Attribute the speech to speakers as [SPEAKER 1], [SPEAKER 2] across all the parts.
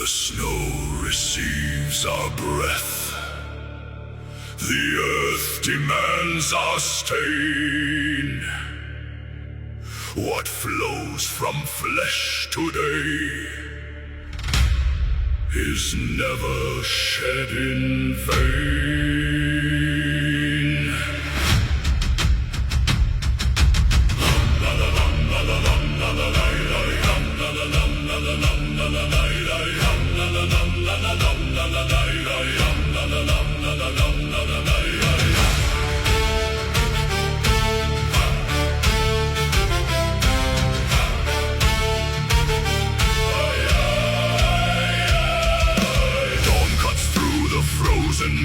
[SPEAKER 1] The snow receives our breath. The earth demands our stain. What flows from flesh today is never shed in vain.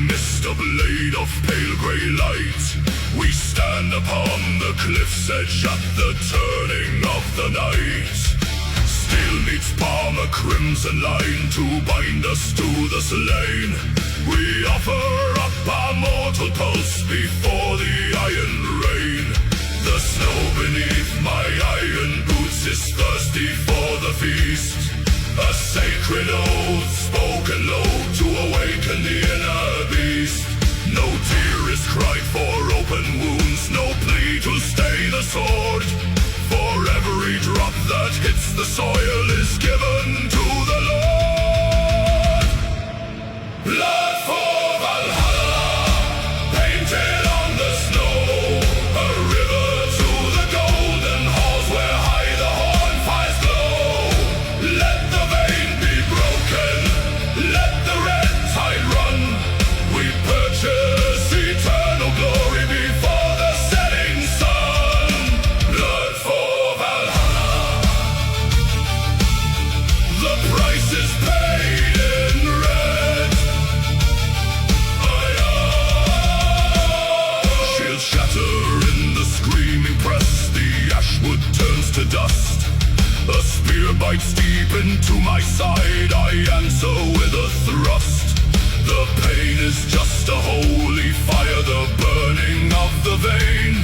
[SPEAKER 1] Mist, a blade of pale grey light. We stand upon the cliff's edge at the turning of the night. Steel meets palm, a crimson line to bind us to the slain. We offer up our mortal pulse before the iron rain. The snow beneath my iron boots is thirsty for the feast. A sacred oath spoken low to awaken the inner beast. No tear is cried for open wounds, no plea to stay the sword. For every drop that hits the soil is given to the Lord. Blood for Valhalla, painted on the snow. A river to the golden halls where high the horn fires glow. Let the vein be broken, let the red tide run. We purchase eternal glory before the setting sun. Blood for Valhalla, the price is paid in red. Shields shatter in the screaming press, the ashwood turns to dust. A spear bites deep into my side, I answer with a thrust. The pain is just a holy fire, the burning of the vein.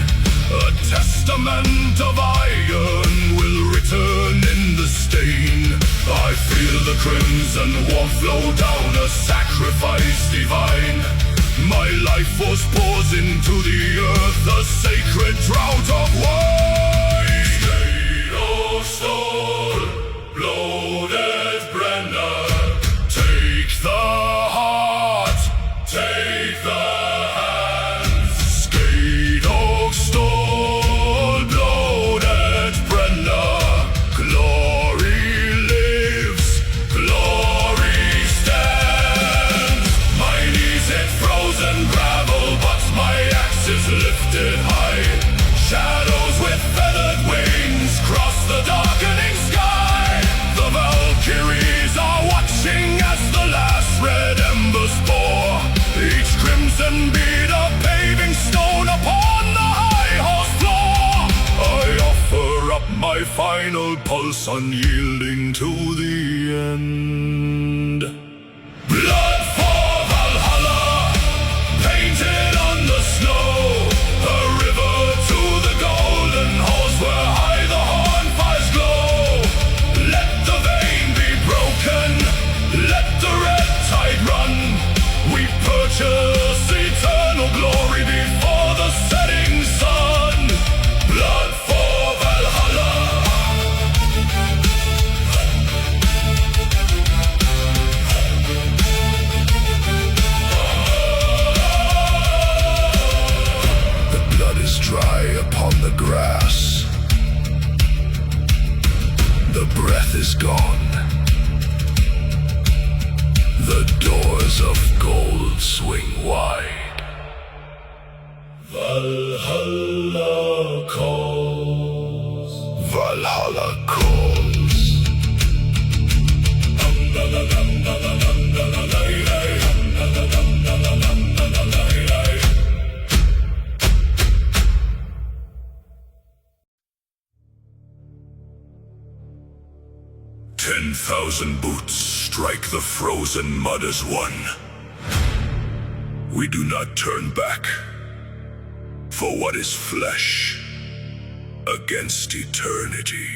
[SPEAKER 1] A testament of iron will return in the stain. I feel the crimson warmth flow down, a sacrifice divine. My life was poured into the earth, a sacred drought of wine. State of stone, bloated Brenna, take the heart, take the hands. Skate oak stone, bloated Brenna, glory lives, glory stands. My knees hit frozen gravel, but my axe is lifted high. Shadows with feathered wings cross the darkening sky. The Valkyries are watching as the last red embers pour. Each crimson bead a paving stone upon the high horse floor. I offer up my final pulse, unyielding to the end. Blood for Valhalla, painted on the snow. A river to the golden halls where high the horn fires glow. Let the vein be broken, let the red tide run. We purchase eternal glory before the setting sun. Blood for Valhalla. The blood is dry upon the grass. The breath is gone. The doors of gold swing wide. Valhalla calls. Valhalla calls. 10,000 boots strike the frozen mud as one. We do not turn back, for what is flesh against eternity?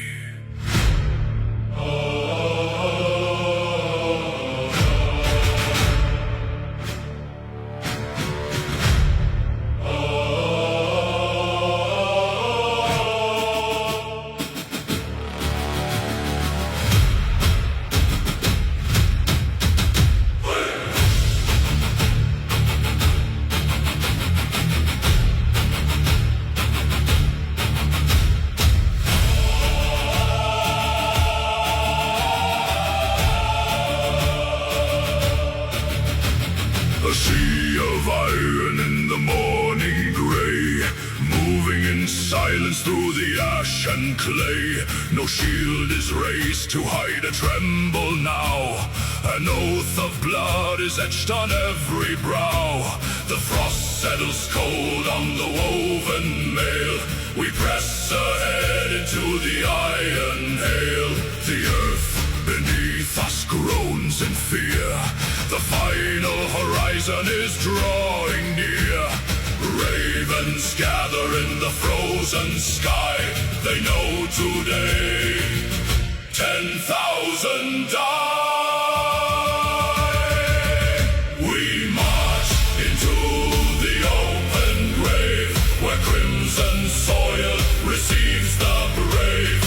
[SPEAKER 1] through the ash and clay. No shield is raised to hide a tremble now. An oath of blood is etched on every brow. The frost settles cold on the woven mail. We press ahead into the iron hail. The earth beneath us groans in fear. The final horizon is drawing near. Ravens gather in the frozen sky. They know today 10,000 die. We march into the open grave, where crimson soil receives the brave.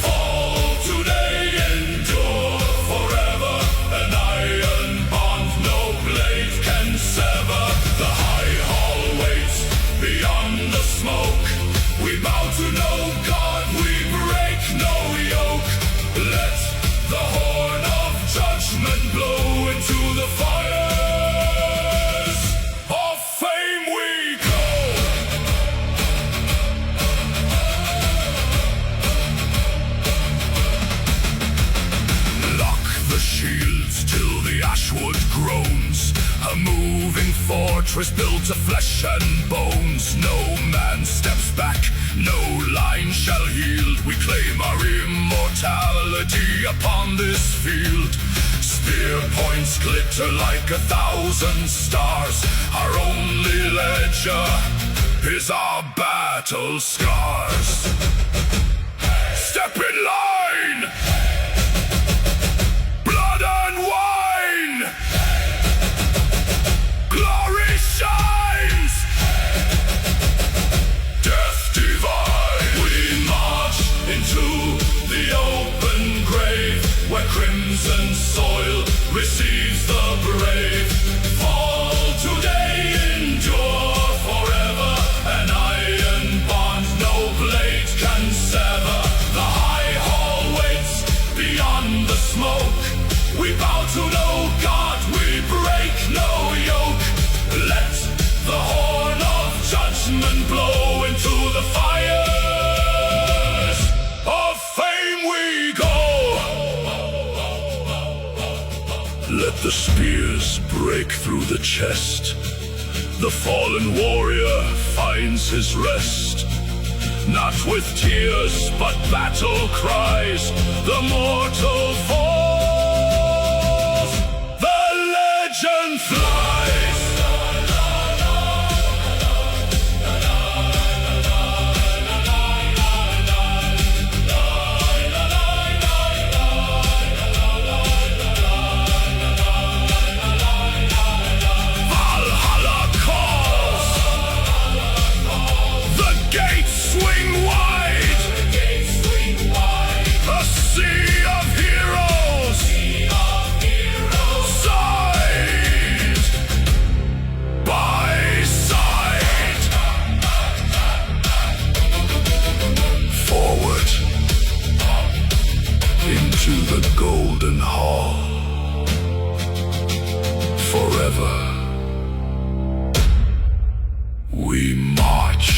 [SPEAKER 1] Fall today, endure forever. An iron bond no blade can sever. The high hall waits beyond the smoke. We bow to no God, we break no yoke. Let the horn of judgment blow into the fires of fame we go. Lock the shields till the ashwood groans. A moving fortress built of flesh and bones. No man steps back, no line shall yield. We claim our immortality upon this field. Spear points glitter like 1,000 stars. Our only ledger is our battle scars. Step in line! Blood and wine! Glory shines! Death divine! We march into the open grave, where crimson soil receives the brave. Fall today, endure forever. An iron bond no blade can sever. The high hall waits beyond the smoke. We bow to no God, we break no yoke. Let the horn of judgment blow into the fires of fame we go. Let the spears break through the chest. The fallen warrior finds his rest. Not with tears, but battle cries. The mortal falls. The legend flies. Valhalla calls. The gates swing wide. A sea of heroes. Side by side. Forward into the golden hall. Forever we march.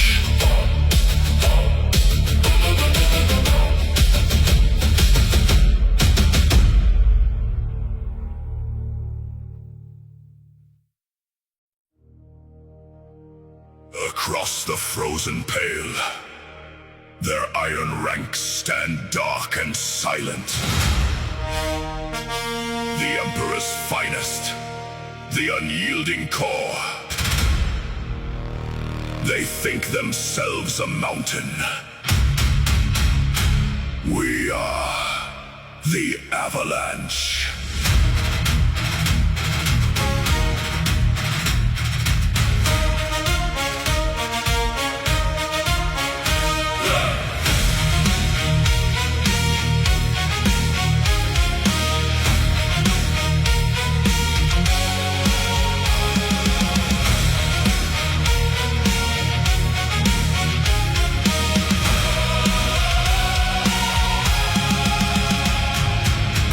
[SPEAKER 1] Across the frozen pale, their iron ranks stand dark and silent. The Emperor's finest, the unyielding core. They think themselves a mountain. We are the avalanche.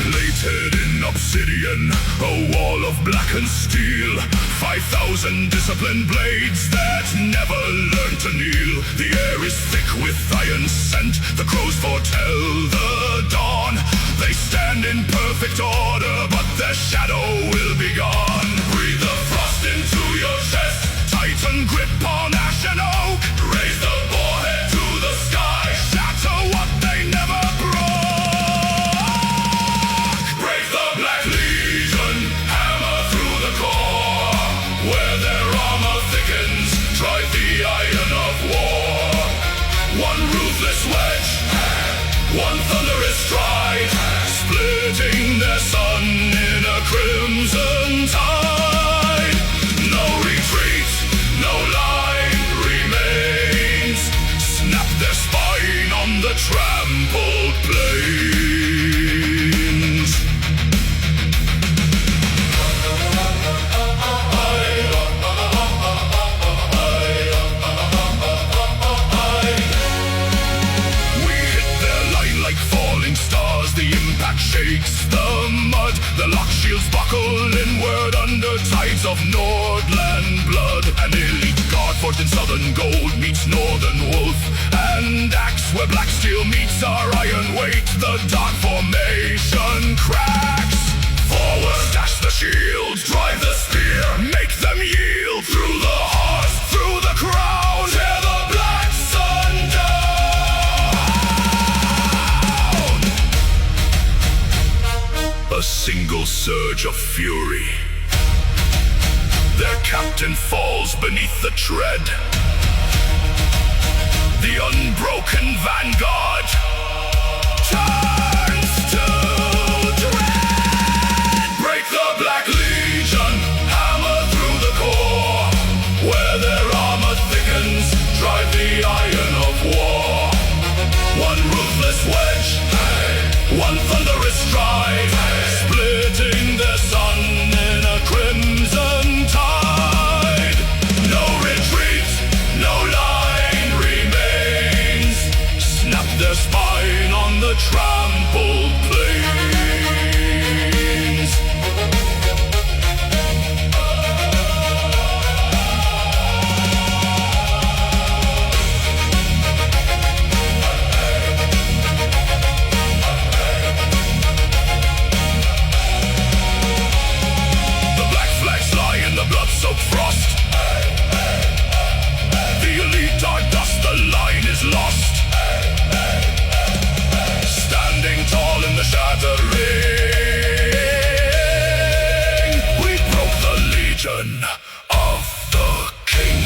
[SPEAKER 1] Plated in obsidian, a wall of blackened steel, 5,000 disciplined blades that never learn to kneel. The air is thick with iron scent, the crows foretell the dawn. They stand in perfect order, but their shadow will be gone. Breathe the frost into your chest, tighten grip on ash and oak. Raise the boarhead to the sky, shatter what they never broke. Break the Black Legion, hammer through the core. Where their armor thickens, drive the iron of war. One ruthless wedge, one thunderous stride, splitting their sun in a crimson tide. No retreat, no line remains. Snap their spine on the trampled plains. We hit their line like falling stars. The impact shakes the mud. The lock shields buckle inward under tides of Nordland blood. An elite guard forged in southern gold meets northern wolf and axe. Where black steel meets our iron weight, the dark formation cracks. Forward dash the shield, drive the spear, make them yield. Through the heart, through the crown, tear the black sun down. A single surge of fury, their captain falls beneath the tread. The unbroken vanguard turns to dread. Break the Black Legion, hammer through the core. Where their armor thickens, drive the iron of war. One ruthless wedge, one thunderous stride, splitting their sun in a crimson tide. No retreat, no line remains. Snap their spine on the trampled plains. Blood-soaked frost. The elite are dust, the line is lost. Standing tall in the shattered ring, we broke the legion of the king.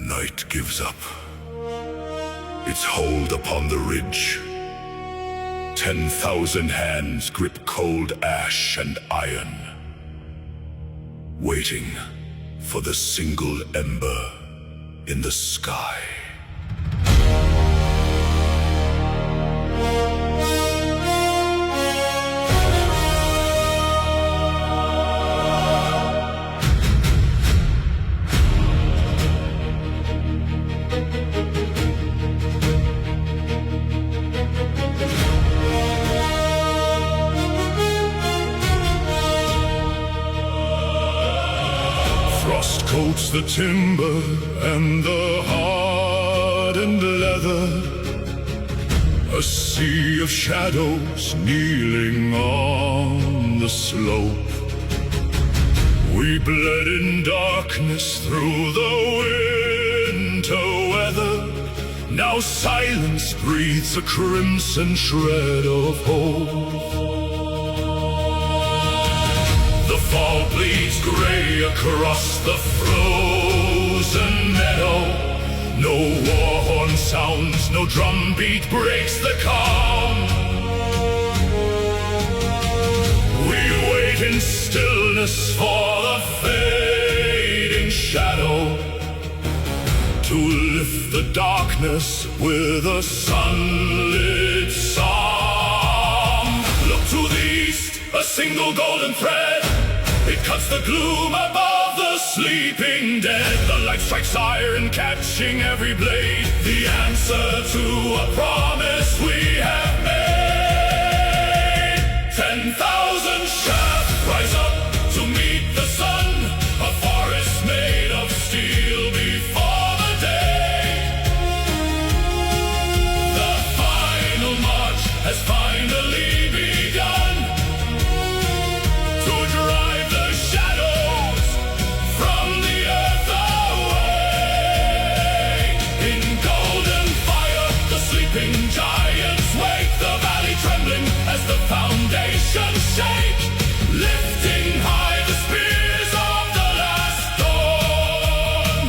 [SPEAKER 1] Night gives up its hold upon the ridge. 10,000 hands grip cold ash and iron, waiting for the single ember in the sky. Frost coats the timber and the hardened leather. A sea of shadows kneeling on the slope. We bled in darkness through the winter weather. Now silence breathes a crimson shred of hope. The fall bleeds gray across the frozen meadow. No war horn sounds, no drum beat breaks the calm. We wait in stillness for the fading shadow to lift the darkness with a sunlit song. Look to the east, a single golden thread. It cuts the gloom above the sleeping dead. The light strikes iron, catching every blade. The answer to a promise we have made. 10,000 shafts rise up to meet the sun. A forest made of steel before the day. The final march has finally begun to drive the shadows from the earth away. In golden fire, the sleeping giants wake, the valley trembling as the foundations shake, lifting high the spears of the last dawn.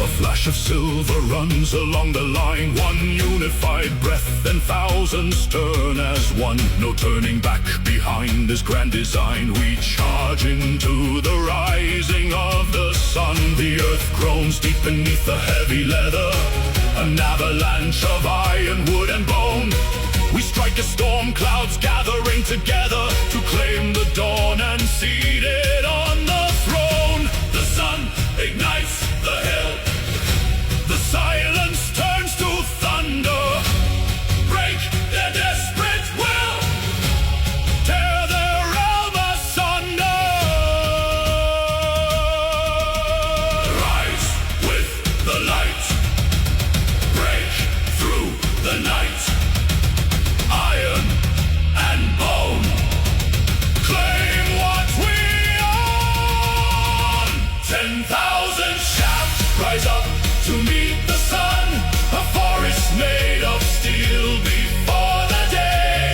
[SPEAKER 1] A flash of silver runs along the line, one unified breath, then thousands turn as one. No turning back behind this grand design. We charge into the rising of the sun. The earth groans deep beneath the heavy leather, an avalanche of iron, wood and bone. We strike as storm clouds gathering together to claim the dawn and seated on the throne. The sun ignites the hill, the silence turns to thunder. Break their desperate will, tear their realm asunder. Rise with the light, break through the night. Iron and bone, claim what we own. 10,000 shafts rise up to meet the sun. A forest made of steel before the day.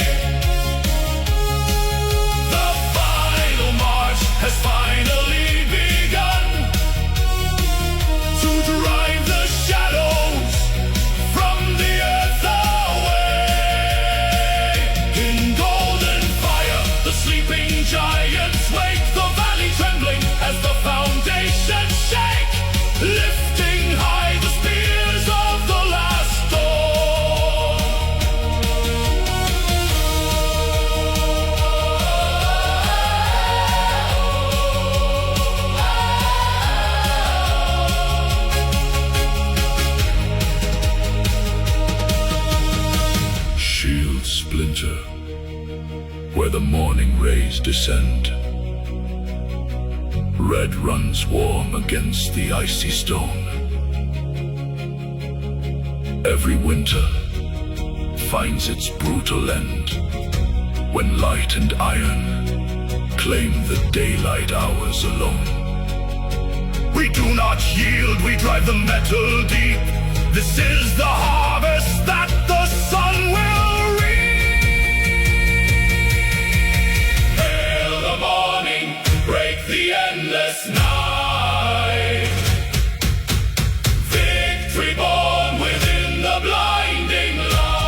[SPEAKER 1] The final march has finally begun to drive the shadows from the earth away. In golden fire, the sleeping giants wake, the valley trembling as the foundations shake, lifting high the spears of the last dawn. Shields splinter where the morning rays descend. Red runs warm against the icy stone. Every winter finds its brutal end when light and iron claim the daylight hours alone. We do not yield, we drive the metal deep. This is the harvest that the sun will reap. Hail the morning, break the endless night. Victory born within the blinding light.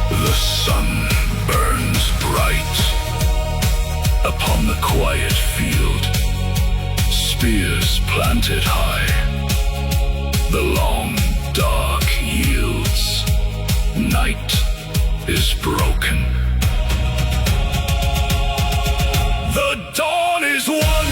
[SPEAKER 1] The sun burns bright upon the quiet field. Spears planted high, the long dark yields. Night is broken. The dawn is won.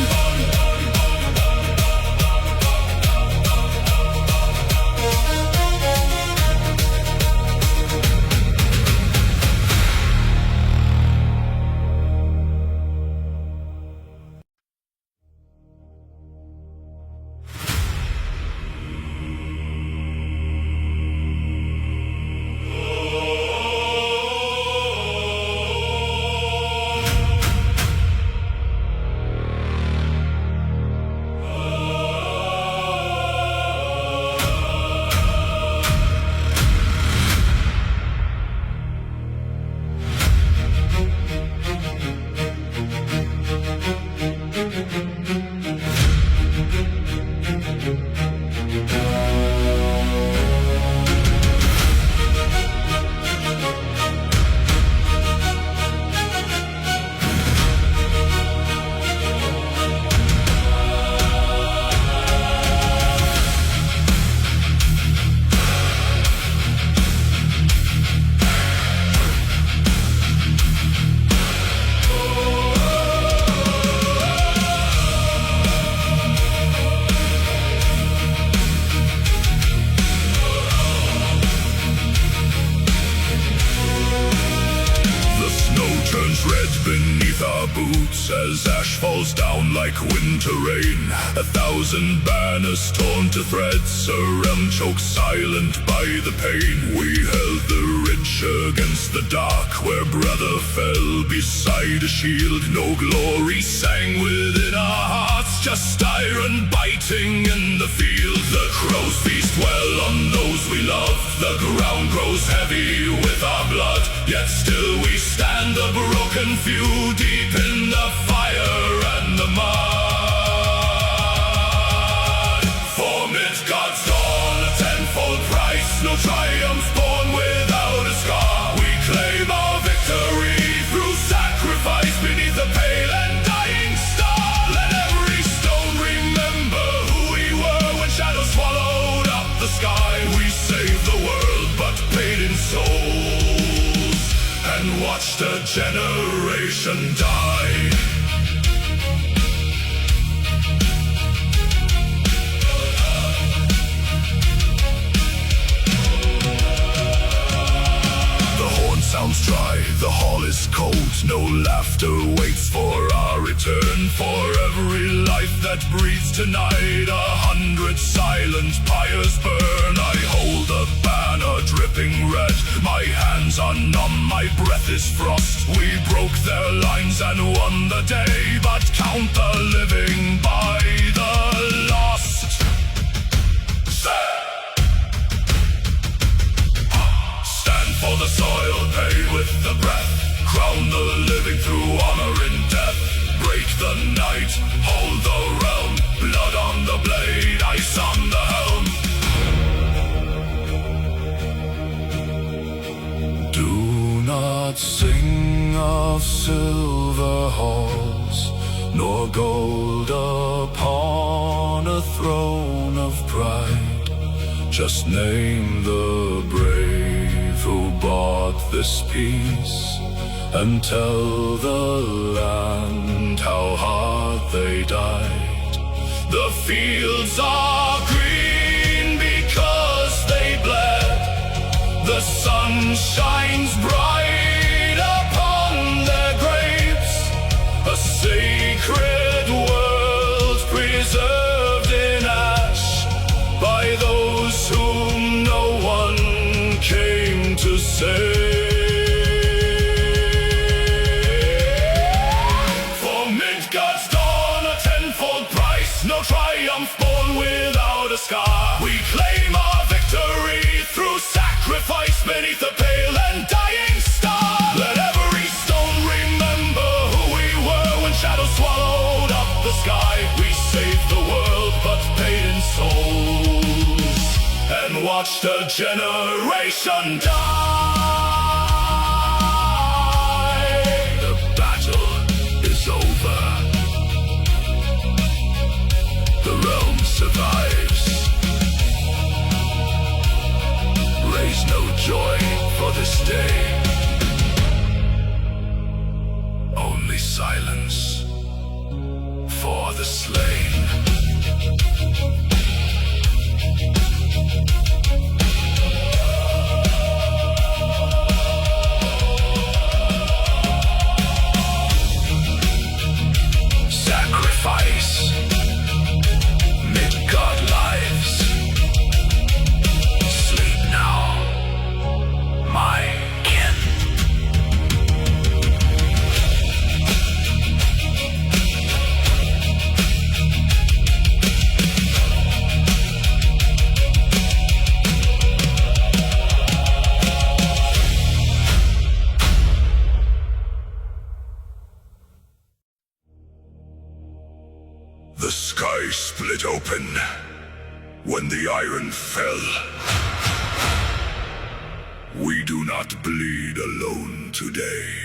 [SPEAKER 1] boots as ash falls down like winter rain. 1,000 banners torn to threads, a realm choked silent by the pain. We held the ridge against the dark, where brother fell beside a shield. No glory sang within our hearts, just iron biting in the field. The crows feast well on those we love, the ground grows heavy with our blood. Yet still we stand, a broken few, deep in the fire and the mud. For Midgard's dawn, a tenfold price, no triumph born without a scar. We claim our victory through sacrifice beneath the pale and dying star. Let every stone remember who we were when shadows swallowed up the sky. We saved the world but paid in souls, and watched a generation die. The horn sounds dry, the hall is cold. No laughter waits for our return. For every life that breathes tonight, 100 silent pyres burn. I hold the banner dripping red, my hands are numb, my breath is frost. We broke their lines and won the day, but count the living by the lost. Stand for the soil, pay with the breath, crown the living through honor in death. Break the night, hold the realm, blood on the blade, ice on the helm. Do not sing of silver halls, nor gold upon a throne of pride. Just name the brave who bought this peace, and tell the land how hard they died. The fields are green because they bled. The sun shines bright upon their graves, a sacred world preserved in ash by those whom no one came to save. For Midgard's dawn, a tenfold price, no triumph born without a scar. We claim our victory through sacrifice beneath the pale and dying star. Let every stone remember who we were when shadows swallowed up the sky. We saved the world but paid in souls, and watched a generation die. The battle is over, the realm survives. Raise no joy for this day, only silence for the slain. Sacrifice, Midgard lives. Sleep now, my kin. The sky split open when the iron fell. We do not bleed alone today.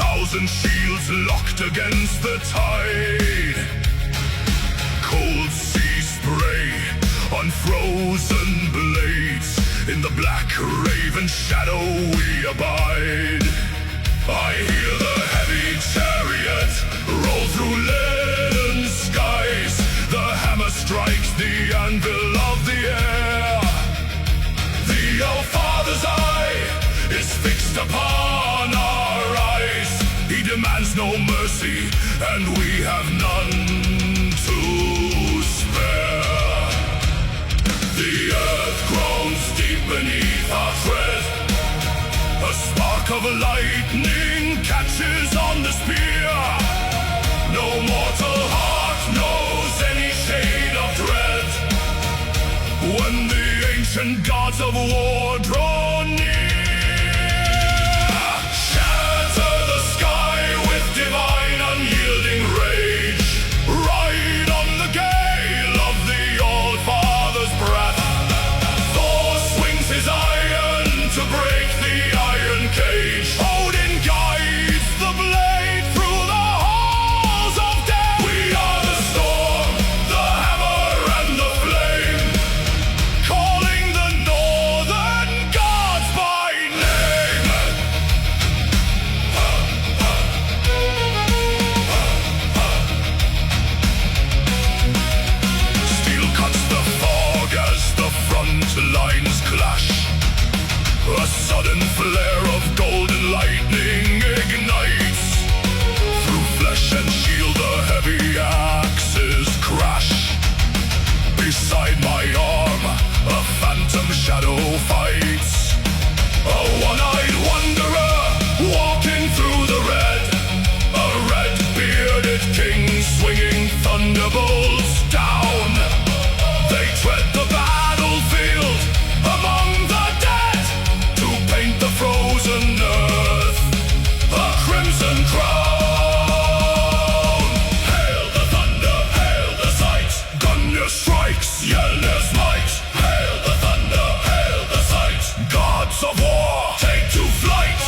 [SPEAKER 1] 1,000 shields locked against the tide. Cold sea spray on frozen blades. In the black raven shadow we abide. I hear the heavy chariot roll through leaden skies. The hammer strikes the anvil of the air. The All-Father's eye is fixed upon our eyes. He demands no mercy, and we have none to spare. The earth groans deep beneath our tread. A spark of lightning catches on the spear. No mortal heart knows any shade of dread. When the ancient gods of war draw near, shatter the sky with divine unyielding rage. Ride on the gale of the All-Father's breath. Thor swings his iron to break the iron cage. Odin guides the blade through the halls of death. We are the storm, the hammer and the flame, calling the northern gods by name. Steel cuts the fog as the front lines clash. A sudden flare of golden lightning ignites. Through flesh and shield the heavy axes crash. Beside my arm, a phantom shadow fights. A one-eyed wanderer walking through the red. A red-bearded king swinging thunderbolts down. They tread the battlefield among the dead to paint the frozen earth a crimson crown. Hail the thunder, hail the sight. Gungnir strikes, Yelnir's might. Hail the thunder, hail the sight. Gods of war, take to flight.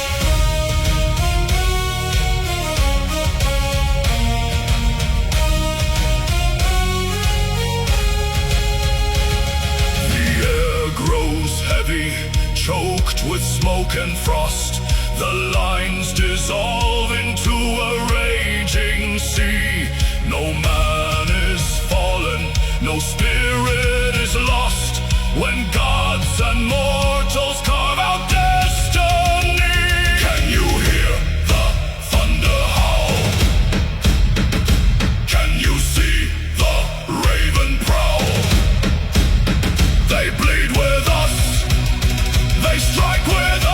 [SPEAKER 1] The air grows heavy, choked with smoke and frost. The lines dissolve into a raging sea. No man is fallen, no spirit is lost. When gods and mortals carve out destiny. Can you hear the thunder howl? Can you see the raven prowl? They bleed with us, they strike with us.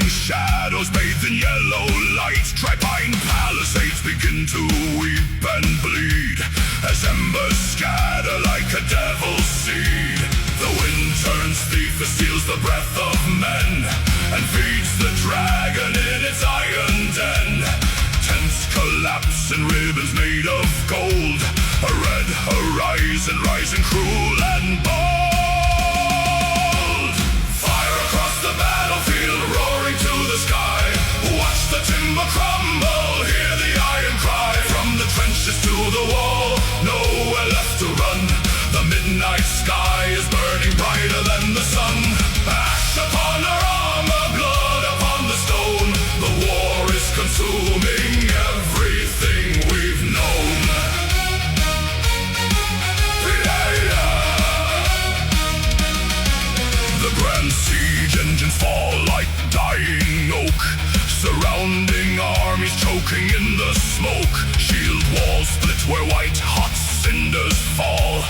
[SPEAKER 1] shadows bathed in yellow light. Tri-pine palisades begin to weep and bleed as embers scatter like a devil's seed. The wind turns thief, it steals the breath of men and feeds the dragon in its iron den. Tents collapse in ribbons made of gold, a red horizon rising cruel and bold. Fire across the battlefield, roaring to the sky. Watch the timber crumble, hear the iron cry. From the trenches to the wall, nowhere left to run. The midnight sky is burning brighter than the sun. Ash upon our armor, blood upon the stone. The war is consuming everything we've known. The grand siege engines fall like dying oak, surrounding armies choking in the smoke. Shield walls split where white hot cinders fall,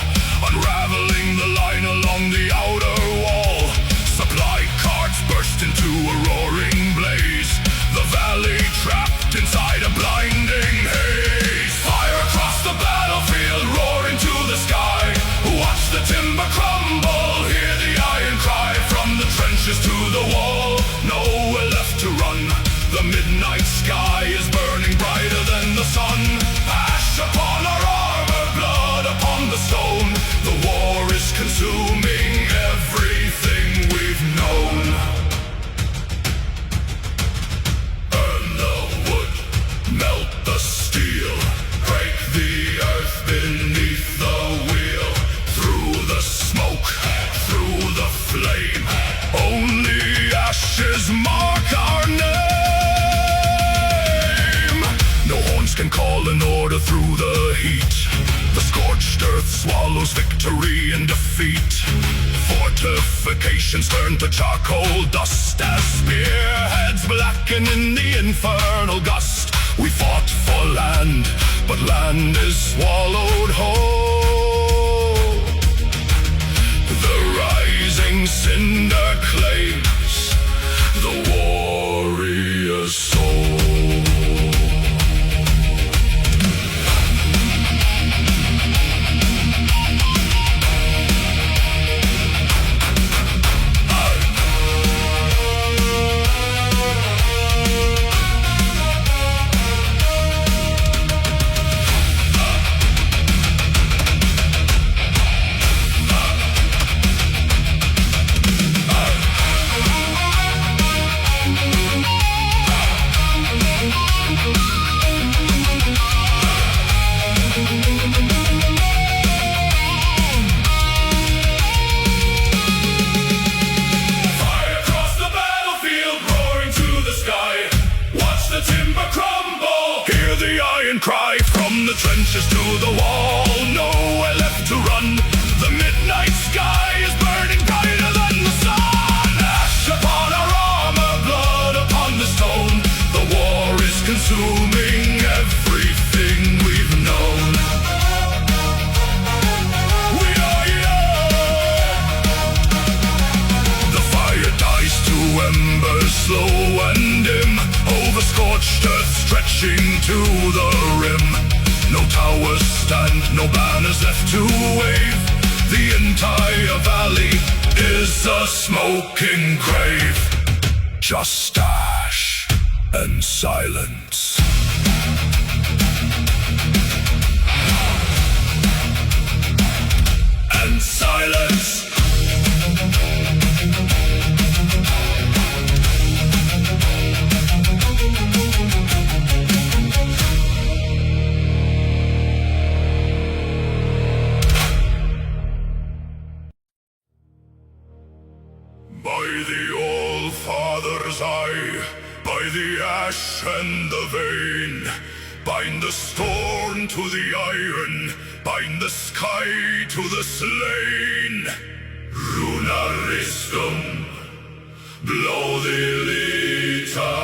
[SPEAKER 1] unraveling the line along the outer wall. Supply carts burst into a roaring blaze, the valley trapped inside a blinding haze. Fire across the battlefield, roaring to the sky. Watch the timber crumble, hear the iron cry. From the trenches to the wall, nowhere left to run. The midnight sky is burning brighter than the sun. Ash upon our armor, blood upon the stone. The war is consuming everything we've known. Burn the wood, melt the steel, break the earth beneath the wheel. Through the smoke, through the flame, only ashes mark our name. No horns can call an order through the heat. The scorched earth swallows victory and defeat. Fortifications turn to charcoal dust as spearheads blacken in the infernal gust. We fought for land, but land is swallowed whole. The rising cinder claims the warrior's soul. Cry from the trenches to the wall, nowhere left to run. The midnight sky is burning brighter than the sun. Ash upon our armor, blood upon the stone. The war is consuming everything we've known. We are young. The fire dies to embers slow and dim, over scorched earth stretching to the rim. No towers stand, no banners left to wave. The entire valley is a smoking grave. Just ash and silence. And silence. By the All-Father's eye, by the ash and the vein, bind the storm to the iron, bind the sky to the slain. Runaristum, blow the lita.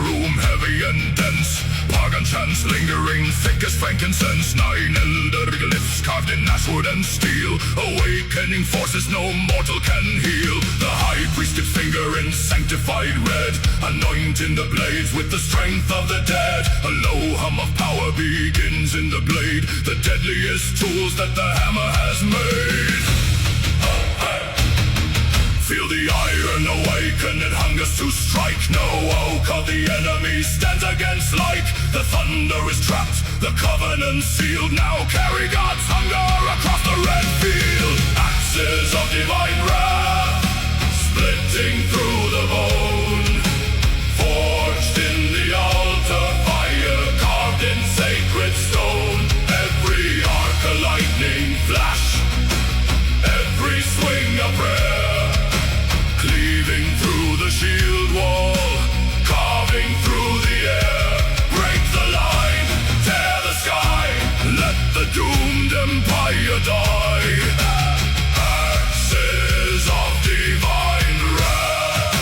[SPEAKER 1] room heavy and dense. Pagan chants lingering thick as frankincense. 9 elder glyphs carved in ashwood and steel. Awakening forces no mortal can heal. The high priest's finger in sanctified red, anointing the blades with the strength of the dead. A low hum of power begins in the blade, the deadliest tools that the hammer has made. Feel the iron awaken, it hungers to strike. No oak of the enemy stands against light. The thunder is trapped, the covenant sealed. Now carry God's hunger across the red field. Axes of divine wrath, splitting through the bone. Forged in the altar, fire carved in sacred stone. Every arc a lightning flash, every swing a prayer. Cleaving through the shield wall, carving through the air. Break the line, tear the sky, let the doomed empire die. Axes of divine wrath.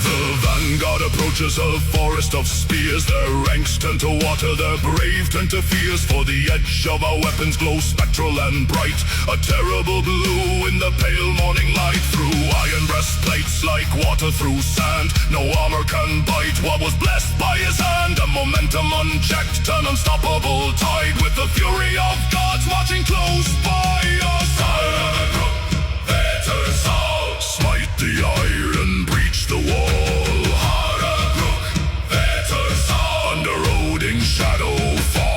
[SPEAKER 1] The vanguard approaches a forest of spears. Their ranks turn to water, their brave turn to fears. For the edge of our weapons glows spectral and bright, a terrible blue in the pale morning light. Through iron breastplates like water through sand, no armor can bite what was blessed by his hand. A momentum unchecked, an unstoppable tide, with the fury of gods marching close by us. Smite the iron, breach the wall. Under Odin's shadow fall.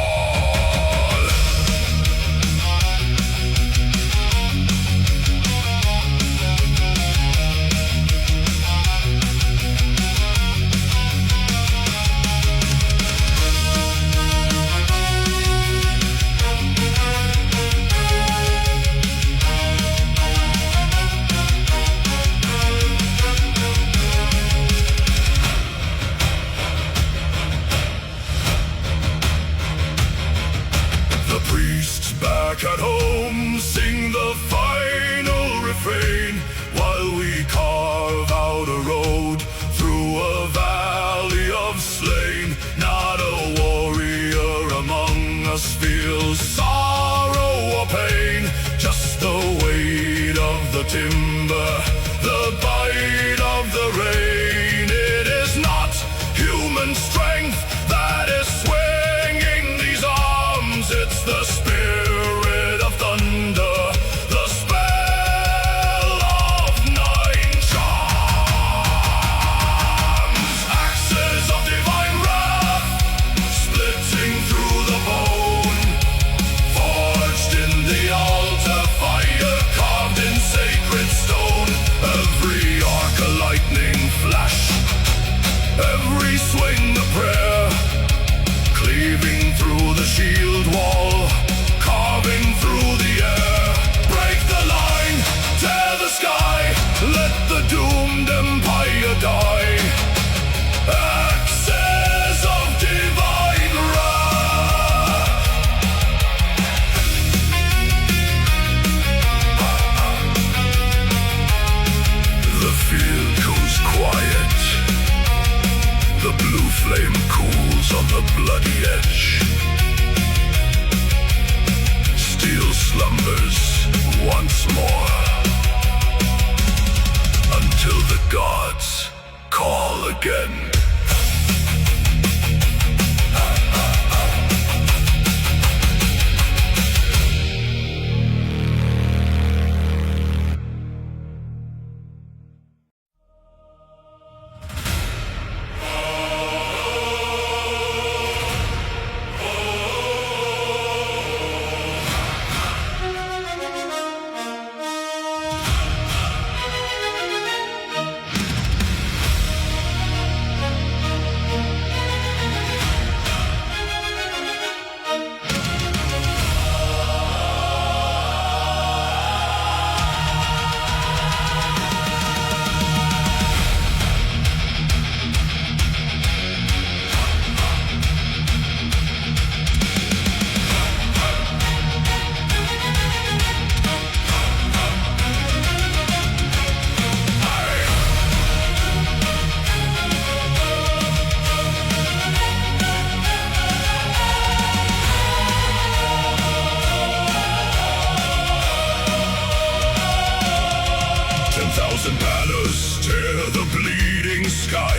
[SPEAKER 1] Back at home, sing the final refrain, while we carve out a road through a valley of slain. Not a warrior among us feels sorrow or pain, just the weight of the timber, the bite of the rain. It is not human strength that is swinging these arms, it's the spirit of thunder, the spell of 9 charms. Axes of divine wrath, splitting through the bone. Forged in the altar, fire carved in sacred stone. Every arc a lightning flash, every swing a prayer. Cleaving through the shield wall, carving through the air. Break the line, tear the sky, let the doomed empire die. Axes of divine wrath. The field goes quiet, the blue flame cools on the bloody edge. Steel slumbers once more, until the gods call again.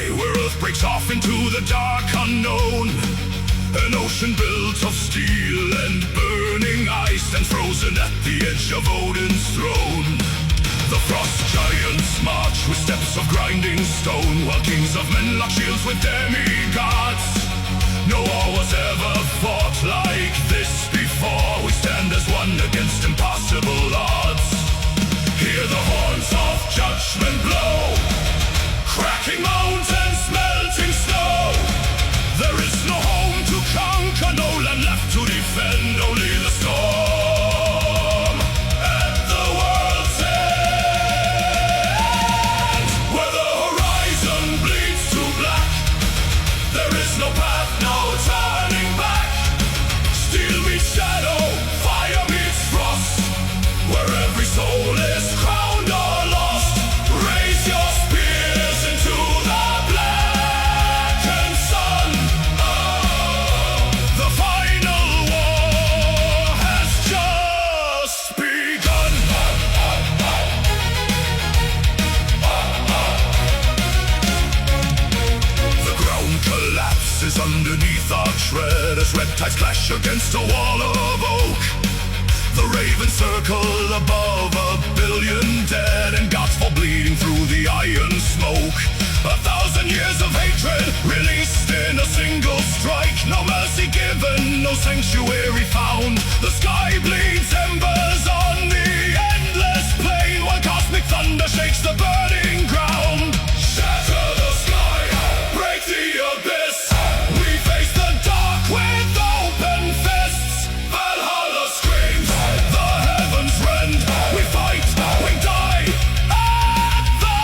[SPEAKER 1] sky, where Earth breaks off into the dark unknown. An ocean built of steel and burning ice, and frozen at the edge of Odin's throne. The frost giants march with steps of grinding stone, while kings of men lock shields with demigods. No war was ever fought like this before. We stand as one against impossible odds. Hear the horns of judgment blow, cracking mountains, melting snow. There is no home to conquer, no land left to defend, only the storm at the world's end. Where the horizon bleeds to black, there is no path, no turning back. Steel meets shadow, fire meets frost. Where every soul is crowned or lost, raise your spears into the blackened sun. The final war has just begun. The ground collapses underneath our tread as reptiles clash against a wall of oak. The ravens circle above 1 billion dead, and gods fall bleeding through the iron smoke. 1,000 years of hatred released in a single strike. No mercy given, no sanctuary found. The sky bleeds embers on the endless plain, while cosmic thunder shakes the burning ground. Shatter the sky, break the abyss. We face the dark with open fists. Valhalla screams, the heavens rend. We fight, we die at the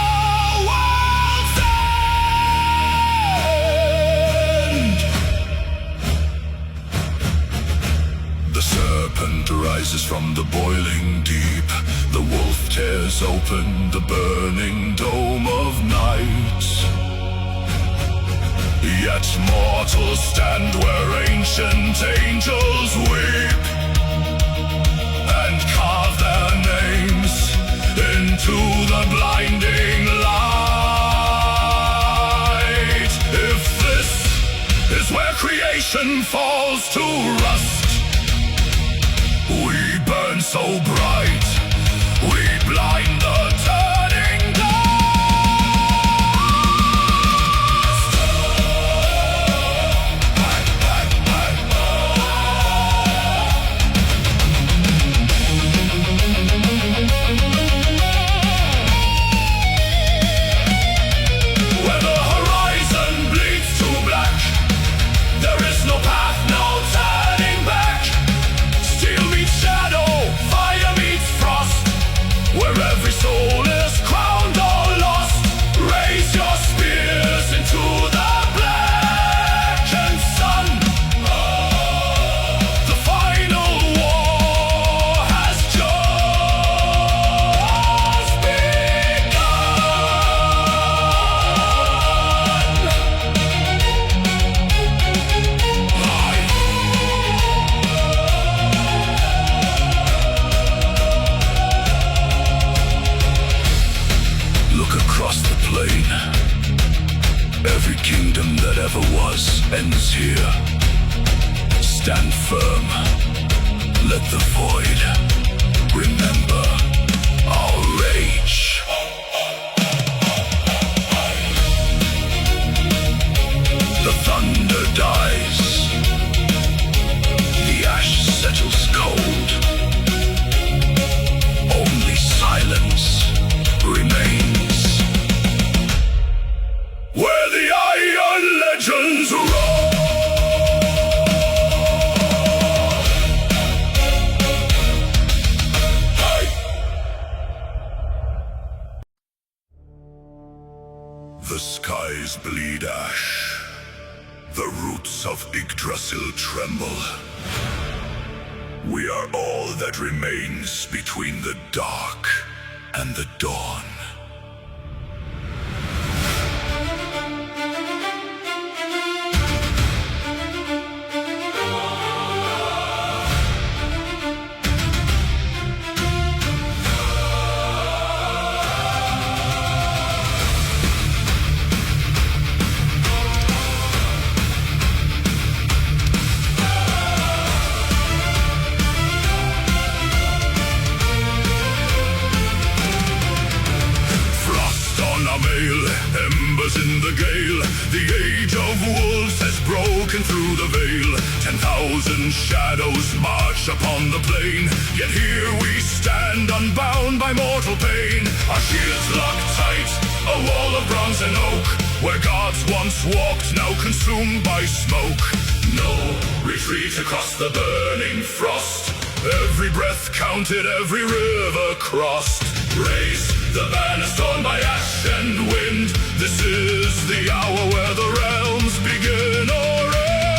[SPEAKER 1] world's end. The serpent rises from the boiling deep. The wolf tears open the burning dome of night. Yet mortals stand where ancient angels weep, and carve their names into the blinding light. If this is where creation falls to rust, we burn so bright, we blind the turning where the horizon bleeds to black. There is no path, no turning back. Steel meets shadow, fire meets frost. Where every soul is crowned or lost, raise your spears into the blackened sun. The final war has just begun. Look across the plain. Every kingdom that ever was ends here. Stand firm. Let the void remember our rage. The thunder dies. The ash settles cold. Only silence remains. Where the iron legends roar. The skies bleed ash. The roots of Yggdrasil tremble. We are all that remains between the dark and the dawn. The age of wolves has broken through the veil. 10,000 shadows march upon the plain. Yet here we stand unbound by mortal pain. Our shields locked tight, a wall of bronze and oak. Where gods once walked, now consumed by smoke. No retreat across the burning frost. Every breath counted, every river crossed. Raise the banner torn by ash and wind. This is the hour where the realms begin or end.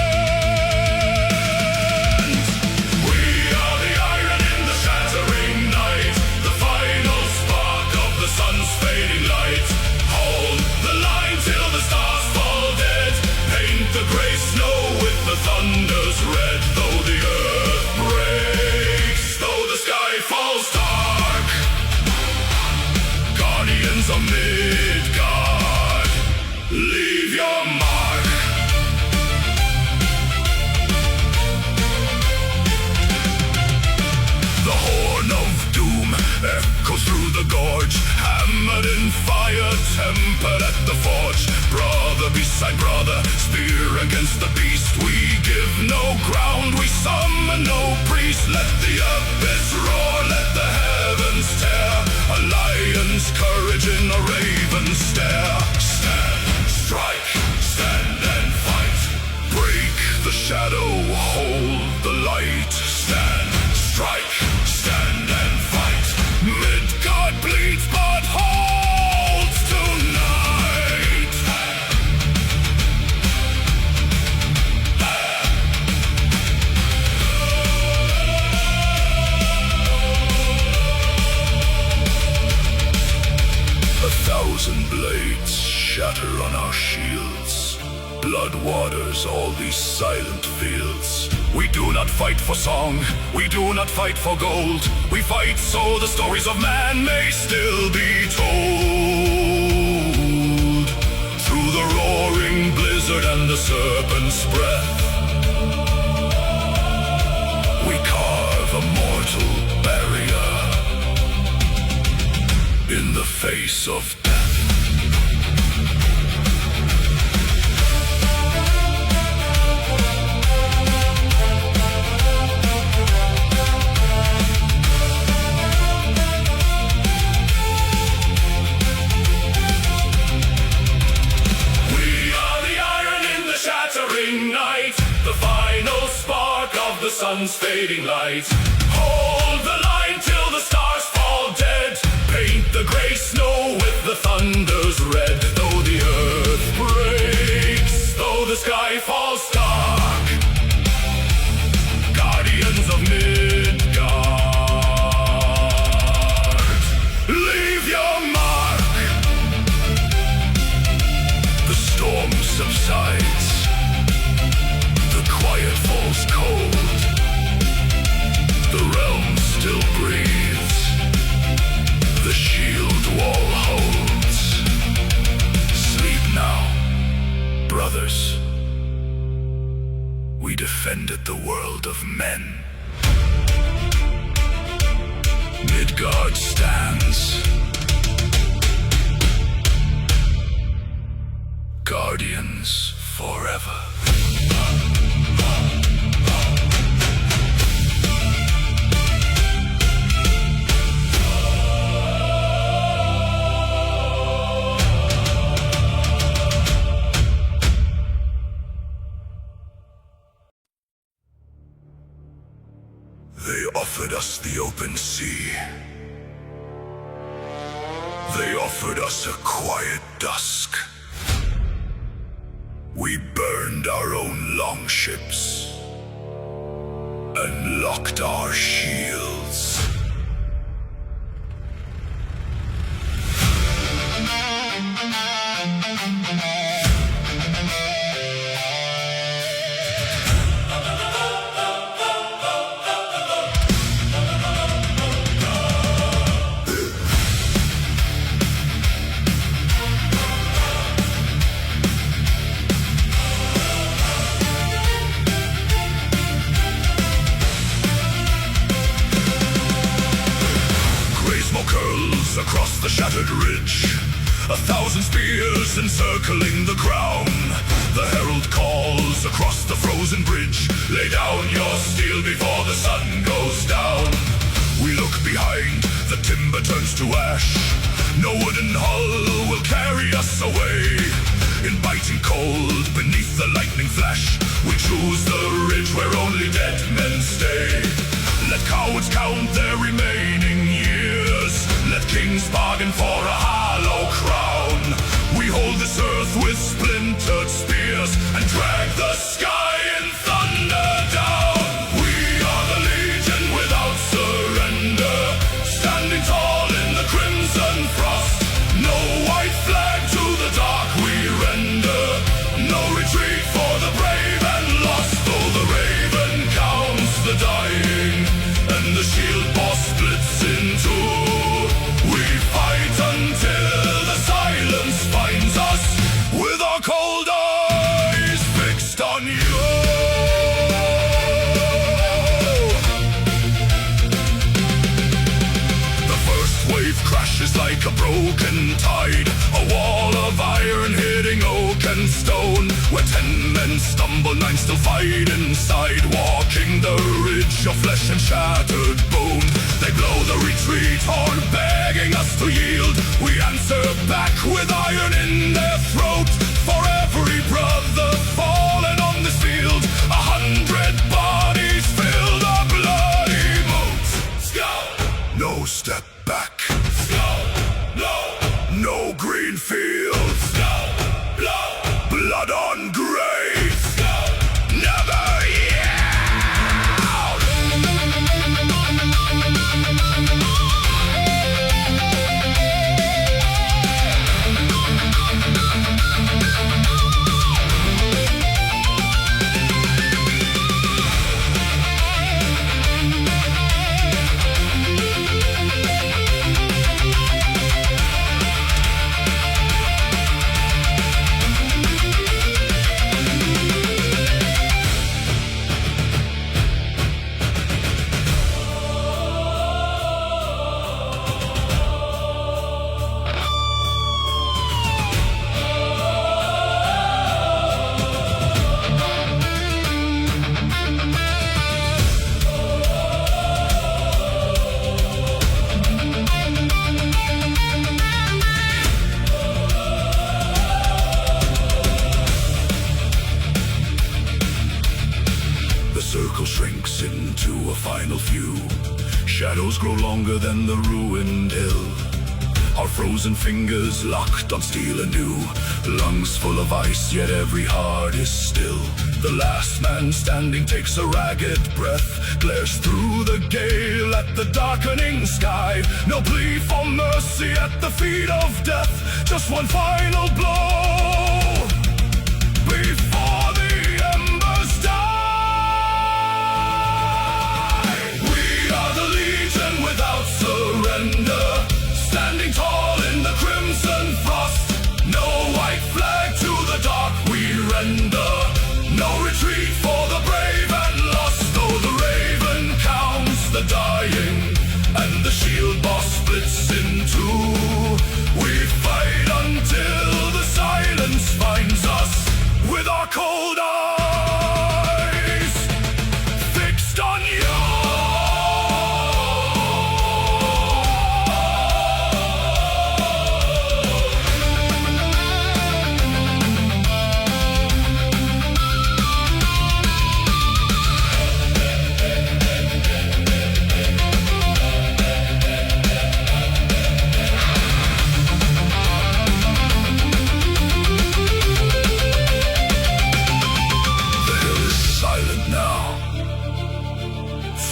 [SPEAKER 1] We are the iron in the shattering night, the final spark of the sun's fading light. Hold the line till the stars fall dead. Paint the gray snow with the thunder's red. Though the earth breaks, though the sky falls dark, guardians of Midgard, leave your mark. The horn of doom echoes through the gorge, hammered in fire, tempered at the forge. Brother beside brother, spear against the beast. We give no ground, we summon no priest. Let the abyss roar, let the heavens tear. A lion's courage in a raven's stare. Stand, strike, stand and fight. Break the shadow, hold the light. Stand, strike, stand and fight. Midgard bleeds but holds tonight. 1,000 blades shatter on our shields. Blood waters all these silent fields. We do not fight for song, we do not fight for gold. We fight so the stories of man may still be told. Through the roaring blizzard and the serpent's breath, we carve a mortal barrier in the face of death. Night, the final spark of the sun's fading light. Hold the line till the stars fall dead. Paint the gray snow with the thunder's red. Though the earth breaks, though the sky falls dark, guardians of Midgard, leave your mark. The storm subsides, quiet falls cold. The realm still breathes, the shield wall holds. Sleep now, brothers. We defended the world of men. Midgard stands, guardians forever. They offered us the open sea. They offered us a quiet dusk. We burned our own longships and locked our shields. Across the shattered ridge, 1,000 spears encircling the crown. Lay down your steel before the sun goes down. We look behind, the timber turns to ash. No wooden hull will carry us away. In biting cold, beneath the lightning flash, we choose the ridge where only dead men stay. Let cowards count their remaining years. Let kings bargain for a hollow crown. We hold this earth with splintered spears and drag the sky in thunder down. We are the legion without surrender, standing tall in the crimson frost. No white flag to the dark we render, no retreat for the brave and lost. Though the raven counts the dying and the shield boss splits in two, we fight until the silence finds us, with our cold eyes fixed on you. The first wave crashes like a broken tide, a wall of iron hitting oak and stone, where 10 men stumble, 9 still fight inside, walking the ridge of flesh and shattered bone. They blow the retreat horn, begging us to yield. We answer back with iron in their throat. For every brother fallen on this field, 100 bodies fill the bloody moat. Skull, no step back. Skull, no green fields. Skull, blood on grave. Skull, never yield. Shrinks into a final few. Shadows grow longer than the ruined hill. Our frozen fingers locked on steel anew. Lungs full of ice, yet every heart is still. The last man standing takes a ragged breath, glares through the gale at the darkening sky. No plea for mercy at the feet of death, just one final blow before the embers die. Without surrender, standing tall in the crimson frost. No white flag to the dark we render, no retreat for the brave and lost. Though the raven counts the dying and the shield boss splits in two, we fight until the silence finds us, with our cold eyes fixed on you.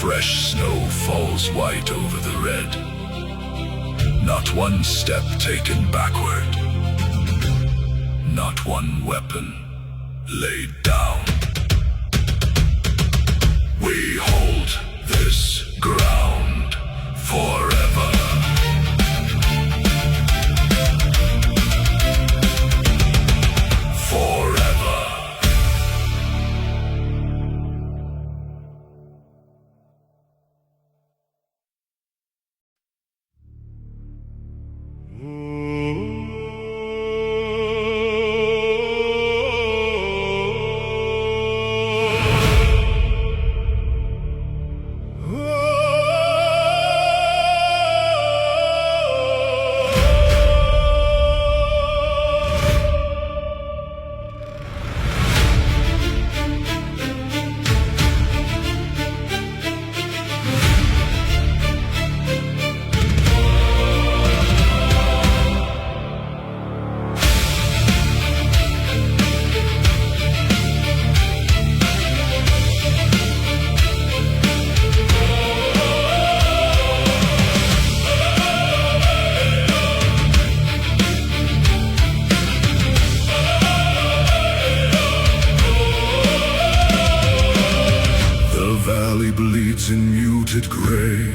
[SPEAKER 1] Fresh snow falls white over the red. Not one step taken backward. Not one weapon laid down. We hold this ground forever. Forever. bleeds in muted gray,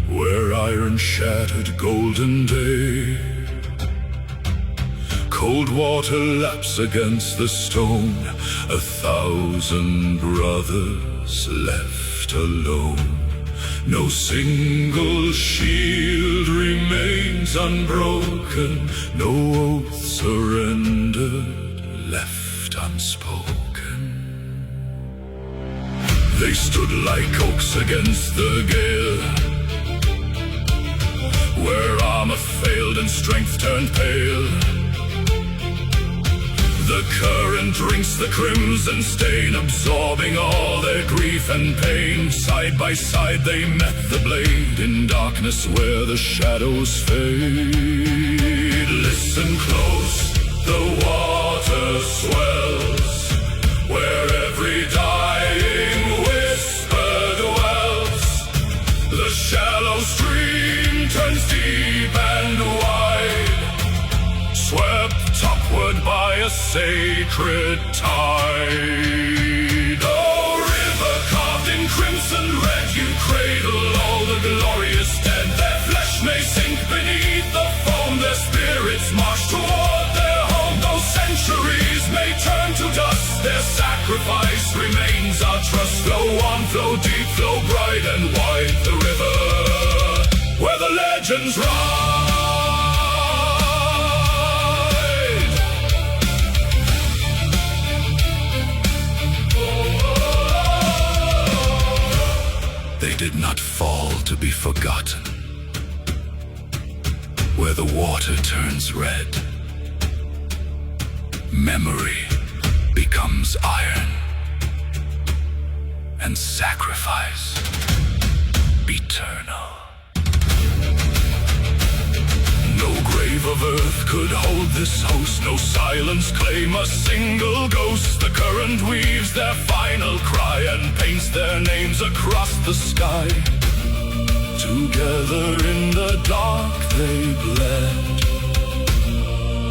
[SPEAKER 1] where iron shattered golden day. Cold water laps against the stone, 1,000 brothers left alone. No single shield remains unbroken, no oath surrendered, left unspoken. They stood like oaks against the gale, where armor failed and strength turned pale. The current drinks the crimson stain, absorbing all their grief and pain. Side by side they met the blade, in darkness where the shadows fade. Listen close, the water swells, where every dying whisper dwells. The shallow stream turns deep and wide, swept upward by a sacred tide. Oh, river carved in crimson red, you cradle all the glorious dead. Their flesh may sink beneath the foam, their spirits march toward their home. Though centuries may turn to dust, their sacrifice remains our trust. Flow on, flow deep, flow bright and wide, the river where the legends rise. They did not fall to be forgotten, where the water turns red, memory becomes iron, and sacrifice eternal. No grave of earth could hold this host, no silence claim a single ghost. The current weaves their final cry and paints their names across the sky. Together in the dark they bled,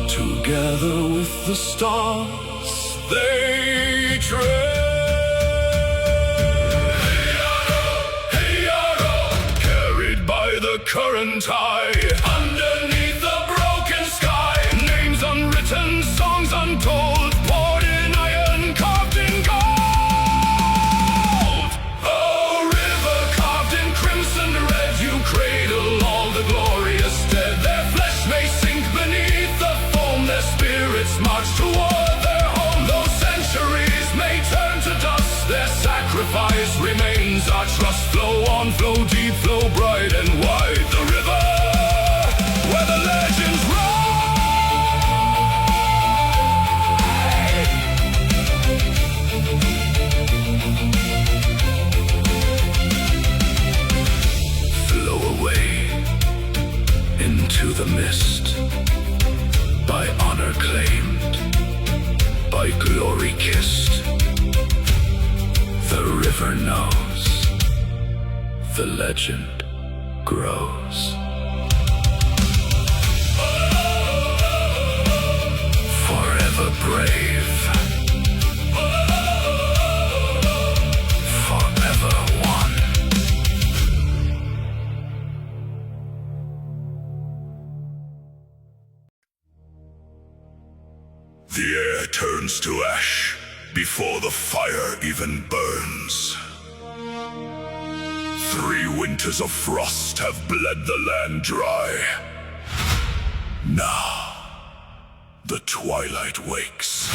[SPEAKER 1] together with the stars they tread. Carried by the current high, underneath the broken sky. Names unwritten, songs untold, poured in iron, carved in gold. Oh, river carved in crimson red, you cradle all the glorious dead. Their flesh may sink beneath the foam, their spirits march toward their home. Though centuries may turn to dust, their sacrifice remains our trust. Flow on, flow deep, flow bright and wide, the river where the legends ride. Flow away into the mist, by honor claimed, by glory kissed. The river knows, the legend grows. Forever brave, forever one. The air turns to ash before the fire even burns. 3 winters of frost have bled the land dry. Now, the twilight wakes.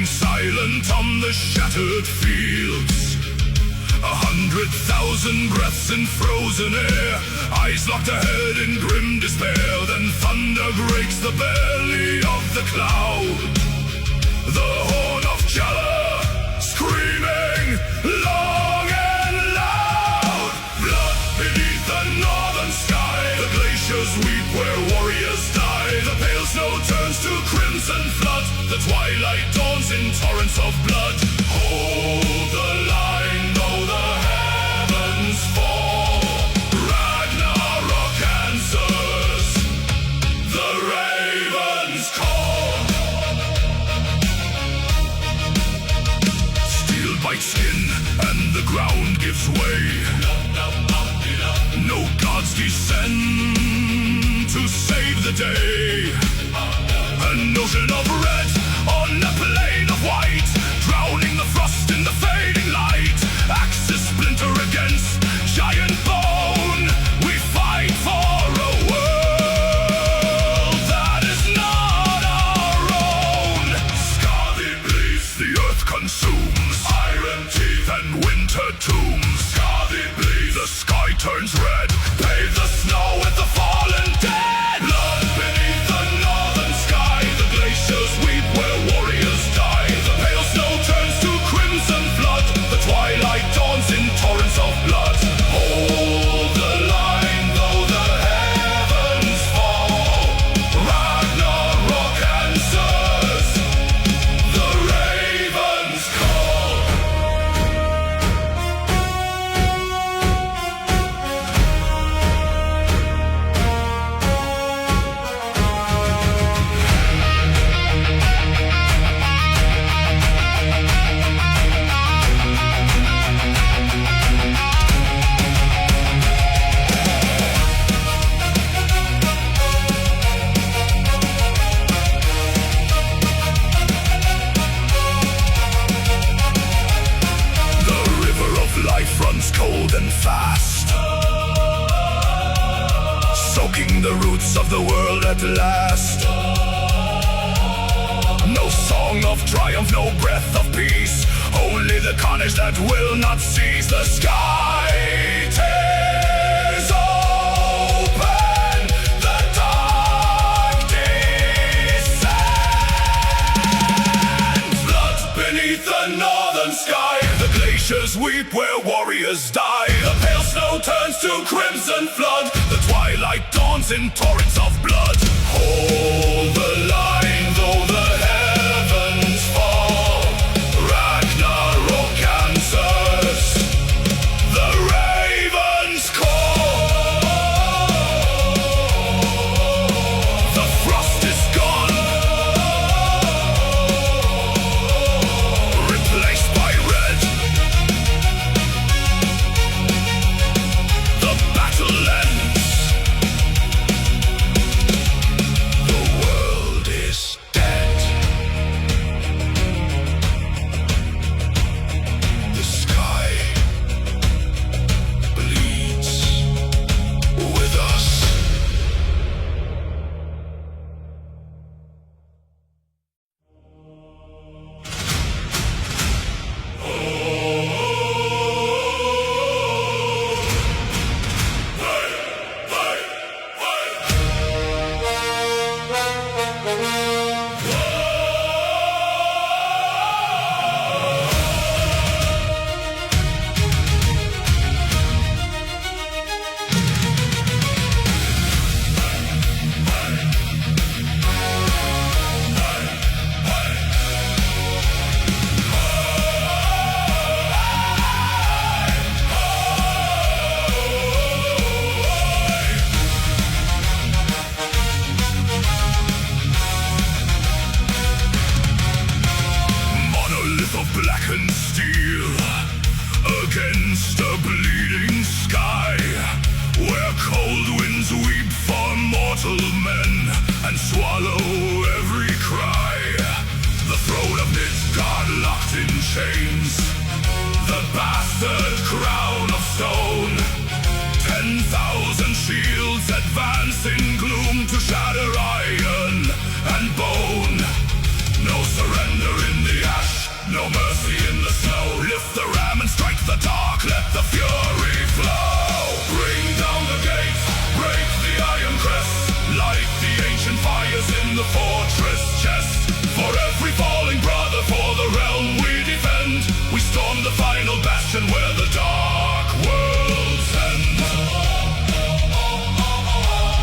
[SPEAKER 1] Silent on the shattered fields, 100,000 breaths in frozen air, eyes locked ahead in grim despair. Then thunder breaks the belly of the cloud. The horn of Jala, screaming long and loud. Blood beneath the northern sky, the glaciers weep where warriors die. The pale snow turns to crimson flood, the twilight dawns in torrents of blood. Hold the line though the heavens fall, Ragnarok answers the raven's call. Steel bites skin and the ground gives way. No gods descend to save the day. An ocean of red on a plain of white, drowning the frost in the fading light. Axes splinter against giant bone. We fight for a world that is not our own. Scarthy bleeds, the earth consumes, iron teeth and winter tombs. Scarthy bleeds, the sky turns red, bathe the snow with the fallen dead. Blood beneath the northern sky, the glaciers weep where warriors die. The pale snow turns to crimson flood, the twilight dawns in torrents of blood. Hold the line though the heavens fall, Ragnarok answers the raven's call. The river of life runs cold and fast, soaking the roots of the world at last. No song of triumph, no breath of peace, only the carnage that will not cease. The sky tears open, the dark descends. Blood beneath the northern sky, the glaciers weep where warriors die. The pale snow turns to crimson flood, the twilight dawns in torrents of blood. Hold the line though the heavens fall, Ragnarok answers the raven's call. The frost is gone, replaced by red. The battle ends, the world is dead. The sky bleeds with us. Monolith of blackened steel against a bleeding sky, where cold winds weep for mortal men and swallow every cry. The throne of Midgard locked in chains, the bastard crown of stone. 10,000 shields advance in gloom to shatter iron and bone. No surrender in the ash, no mercy. mercy in the snow. Lift the ram and strike the dark, let the fury flow. Bring down the gates, break the iron crest, light the ancient fires in the fortress chest. For every falling brother, for the realm we defend, we storm the final bastion where the dark worlds end.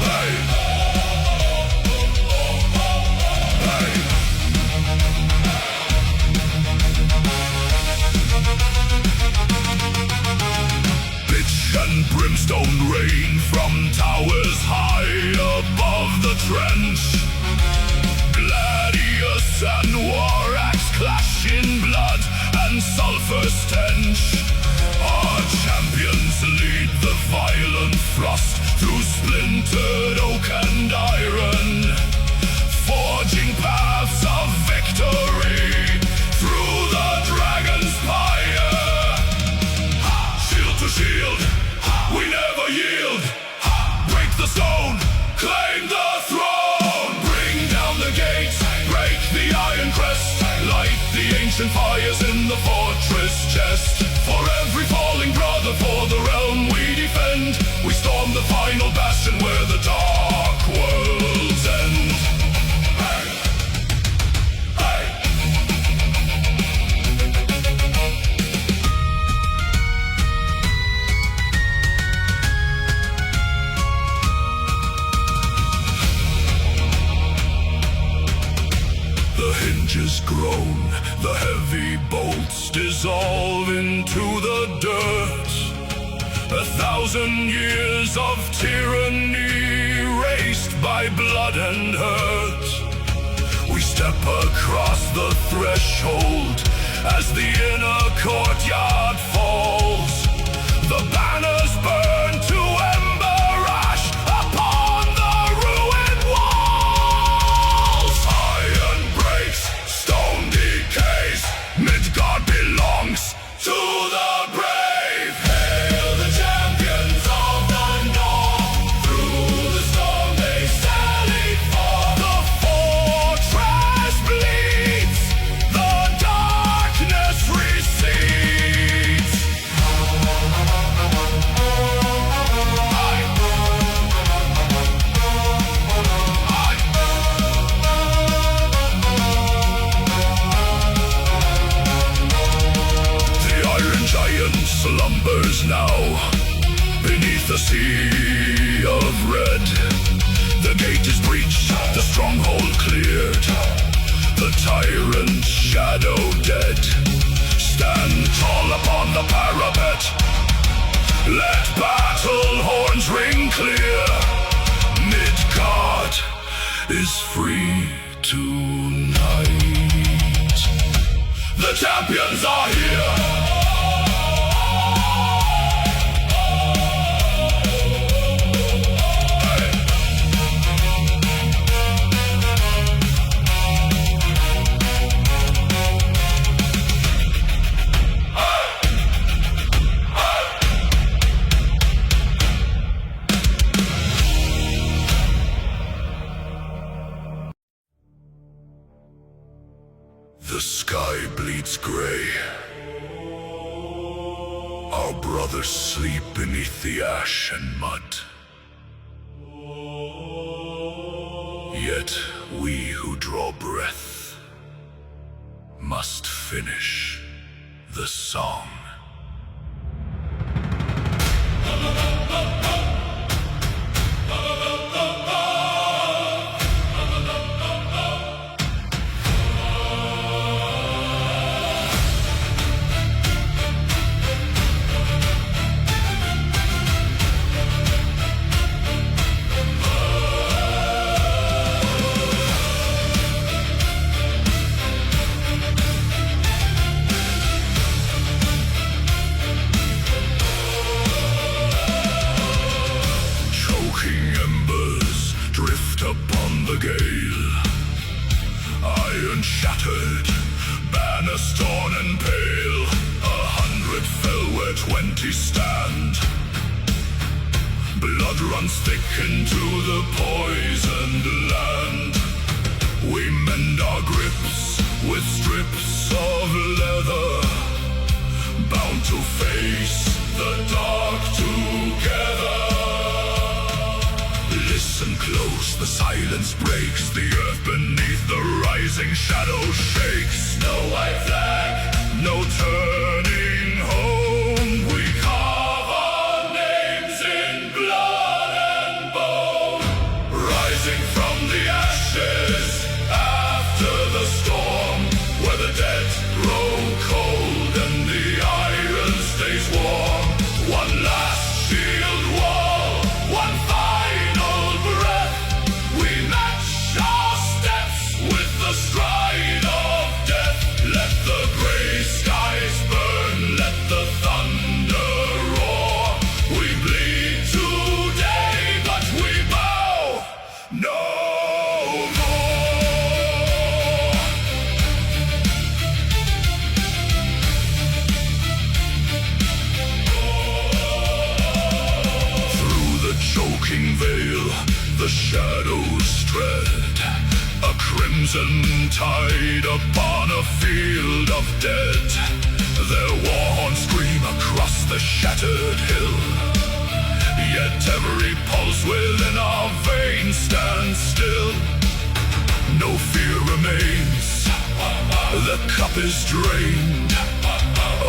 [SPEAKER 1] Hey! Hey! Pitch and brimstone rain from towers high above the trench. Gladius and war axe clash in blood and sulphur stench. Our champions lead the violent thrust through splintered oak and iron, forging paths of victory through the dragon's pyre. Shield to shield, we never yield. Break the stone, claim the throne. Bring down the gates, break the iron crest, light the ancient fires in the fortress chest. For every falling brother, for the realm we defend, we storm the final bastion where the dark worlds end. Hey! Hey! The hinges groan, the heavy bolts dissolve into the dirt. 1,000 years of tyranny erased by blood and hurt. We step across the threshold as the inner courtyard falls. The banners burn to ember ash upon the ruined walls. Iron breaks, stone decays, Midgard belongs to the brave. Hail the champions of the North, through the storm they sally forth. The fortress bleeds, the darkness recedes. The Iron Giant slumbers now beneath the sea of red. The gate is breached, the stronghold cleared, the tyrant's shadow dead. Stand tall upon the parapet, let battle horns ring clear. Midgard is free tonight. The champions are here. The sky bleeds gray. Our brothers sleep beneath the ash and mud. Yet we who draw breath must finish the song. The gale, iron shattered, banners torn and pale. 100 fell where 20 stand. Blood runs thick into the poisoned land. We mend our grips, with strips of leather, bound to face the dark together. Listen close, the silence breaks, the earth beneath the rising shadow shakes. No white flag, no turning home. We carve our names in blood and bone, rising from the ashes after the storm, where the dead grow cold and the iron stays warm. One last shield wall, one final breath. We match our steps with the stride of death. Let the gray skies burn, let the thunder roar. We bleed today, but we bow no more. Through the choking veil, the shadows tread, a crimson tide upon a field of dead. Their war horns scream across the shattered hill, yet every pulse within our veins stands still. No fear remains, the cup is drained,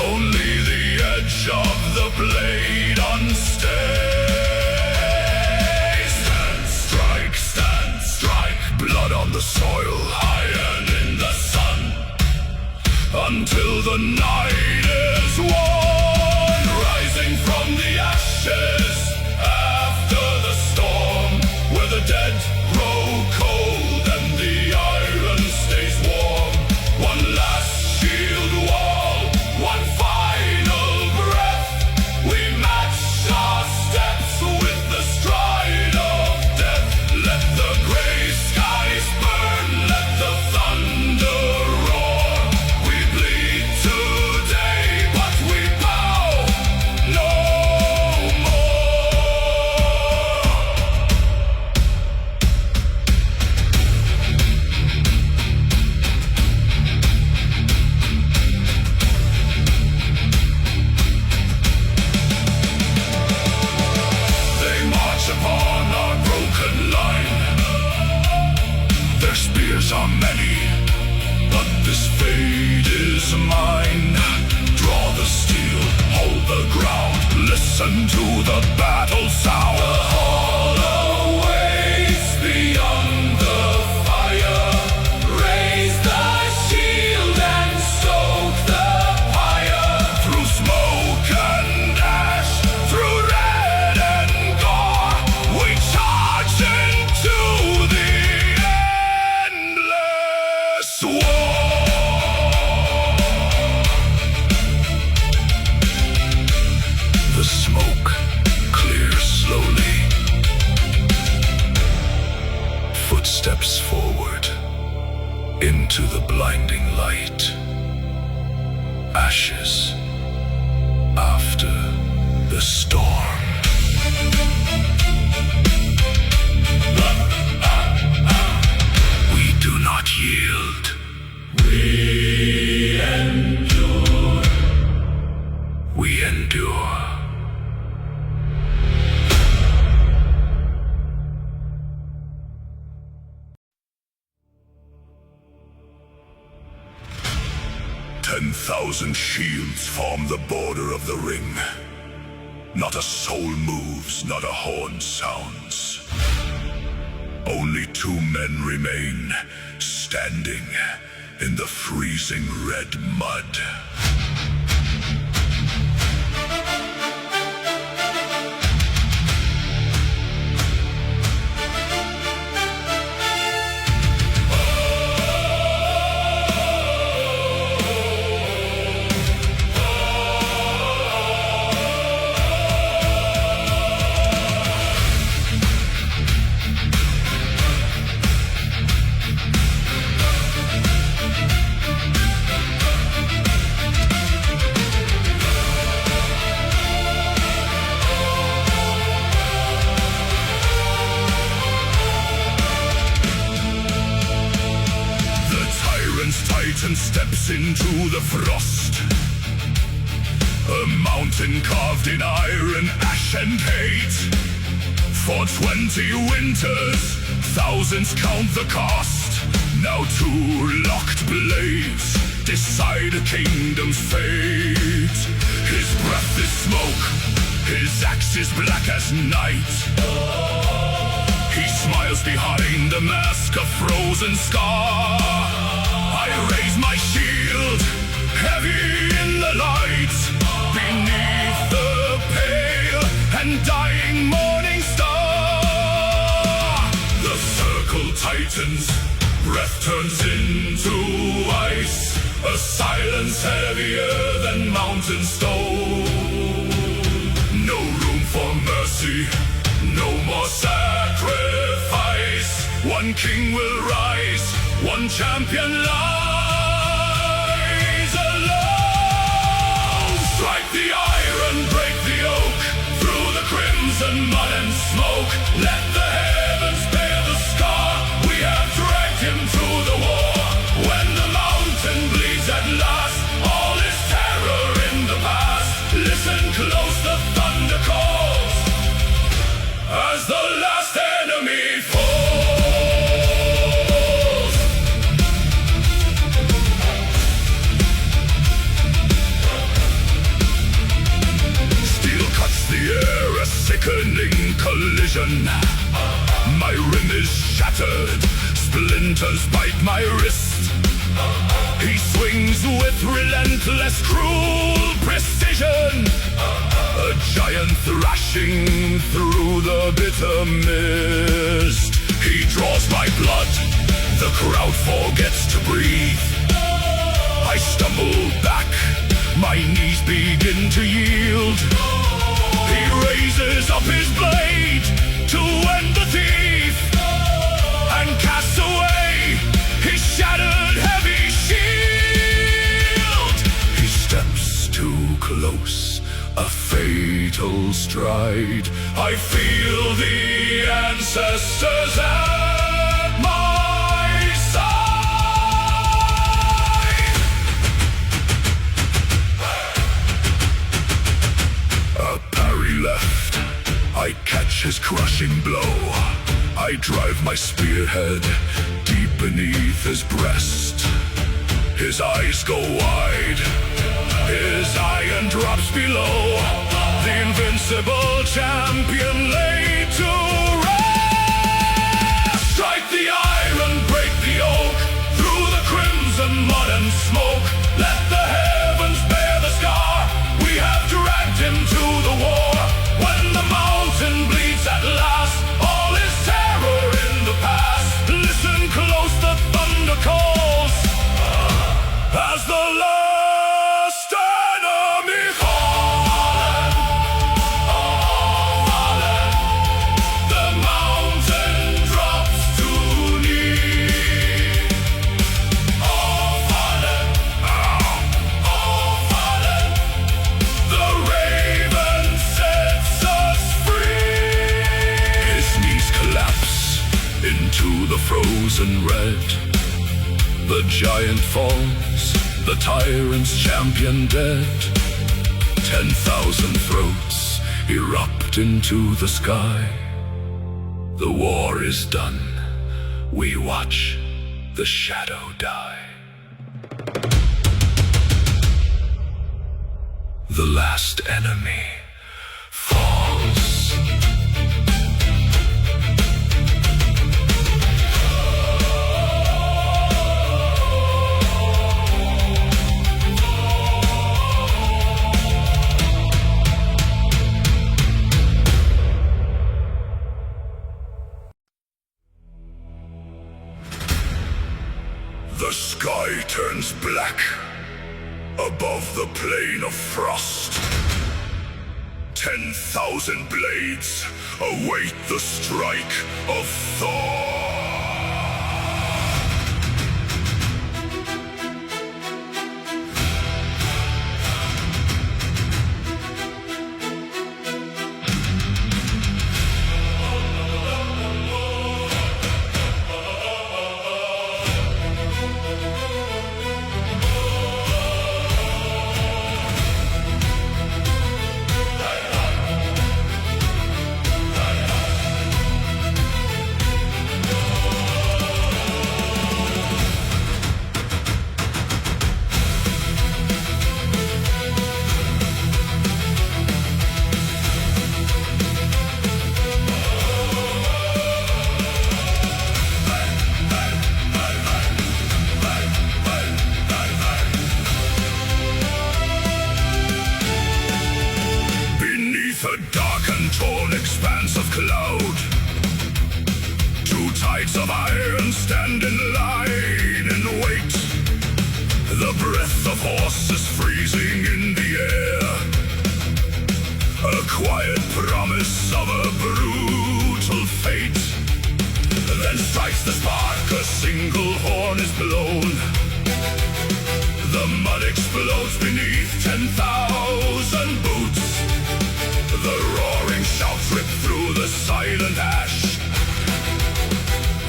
[SPEAKER 1] only the edge of the blade unstained. Stand, strike, blood on the soil, iron in the sun, until the night is won. Rising from the ashes after the storm, where the dead grow cold and the iron stays warm. One last shield wall, one final breath. We match our steps with the stride of death. Let the gray skies burn, let the thunder roar. We bleed today, but we bow no more. They march upon our broken line. Their spears are many, but this fate is mine. Draw the steel, hold the ground, listen to the battle sound. The hall awaits beyond the fire. Raise the shield and stoke the pyre. Through smoke and ash, through red and gore, we charge into the endless war. The smoke clears slowly. Footsteps forward into the blinding light. Ashes after the storm. We do not yield. We endure. We endure. 10,000 shields form the border of the ring. Not a soul moves, not a horn sounds. Only 2 men remain, standing in the freezing red mud. into the frost. A mountain carved in iron, ash and hate. For 20 winters, thousands count the cost. Now 2 locked blades decide a kingdom's fate. His breath is smoke, his axe is black as night. He smiles behind a mask of frozen scar. I raise my shield, heavy in the light, beneath the pale and dying morning star. The circle tightens, breath turns into ice, a silence heavier than mountain stone. No room for mercy, no more sacrifice. One king will rise, one champion lies alone. Strike the iron, break the oak, through the crimson mud and smoke. Let the heavens bear the scar, we have dragged him to the war. When the mountain bleeds at last, all is terror in the past. Listen close, the thunder calls, as the last enemy falls. Steel cuts the air, a sickening collision. My rim is shattered, splinters bite my wrist. He swings with relentless, cruel precision. A giant thrashing through the bitter mist. He draws my blood, the crowd forgets to breathe. I stumble back, my knees begin to yield. He raises up his blade to end the thief, and casts away his shattered heavy shield. He steps too close, a fatal stride. I feel the ancestors at my side. A parry left, I catch his crushing blow. I drive my spearhead deep beneath his breast. His eyes go wide, his iron drops below. The invincible champion laid to rest. Strike the iron, break the oak, through the crimson mud and smoke. Let the heavens bear the scar, we have dragged him to the war. When the mountain bleeds at last, all is terror in the past. Listen close, the thunder calls, as the last enemy fallen. Oh, fallen. The mountain drops to knee. Oh, fallen. Oh, fallen. The raven sets us free. His knees collapse into the frozen red. The giant falls, the tyrant's champion dead. 10,000 throats erupt into the sky. The war is done, we watch the shadow die. The last enemy falls. The sky turns black above the plain of frost. 10,000 blades await the strike of Thor. knights of iron stand in line and wait. The breath of horses freezing in the air, a quiet promise of a brutal fate. Then strikes the spark, a single horn is blown. The mud explodes beneath 10,000 boots. The roaring shouts rip through the silent ash,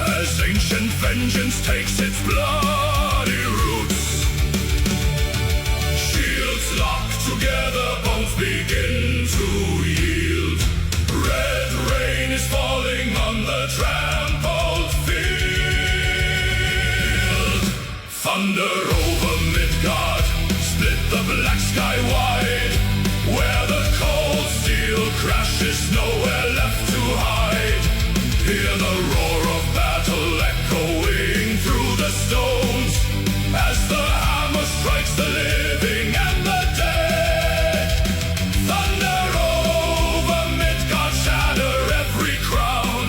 [SPEAKER 1] as ancient vengeance takes its bloody roots. Shields lock together, bones begin to yield. Red rain is falling on the trampled field. Thunder over Midgard, split the black sky wide. Where the cold steel crashes, nowhere left to hide. Hear the roar of battle echoing through the stones, as the hammer strikes the living and the dead. Thunder over Midgard, shatter every crown.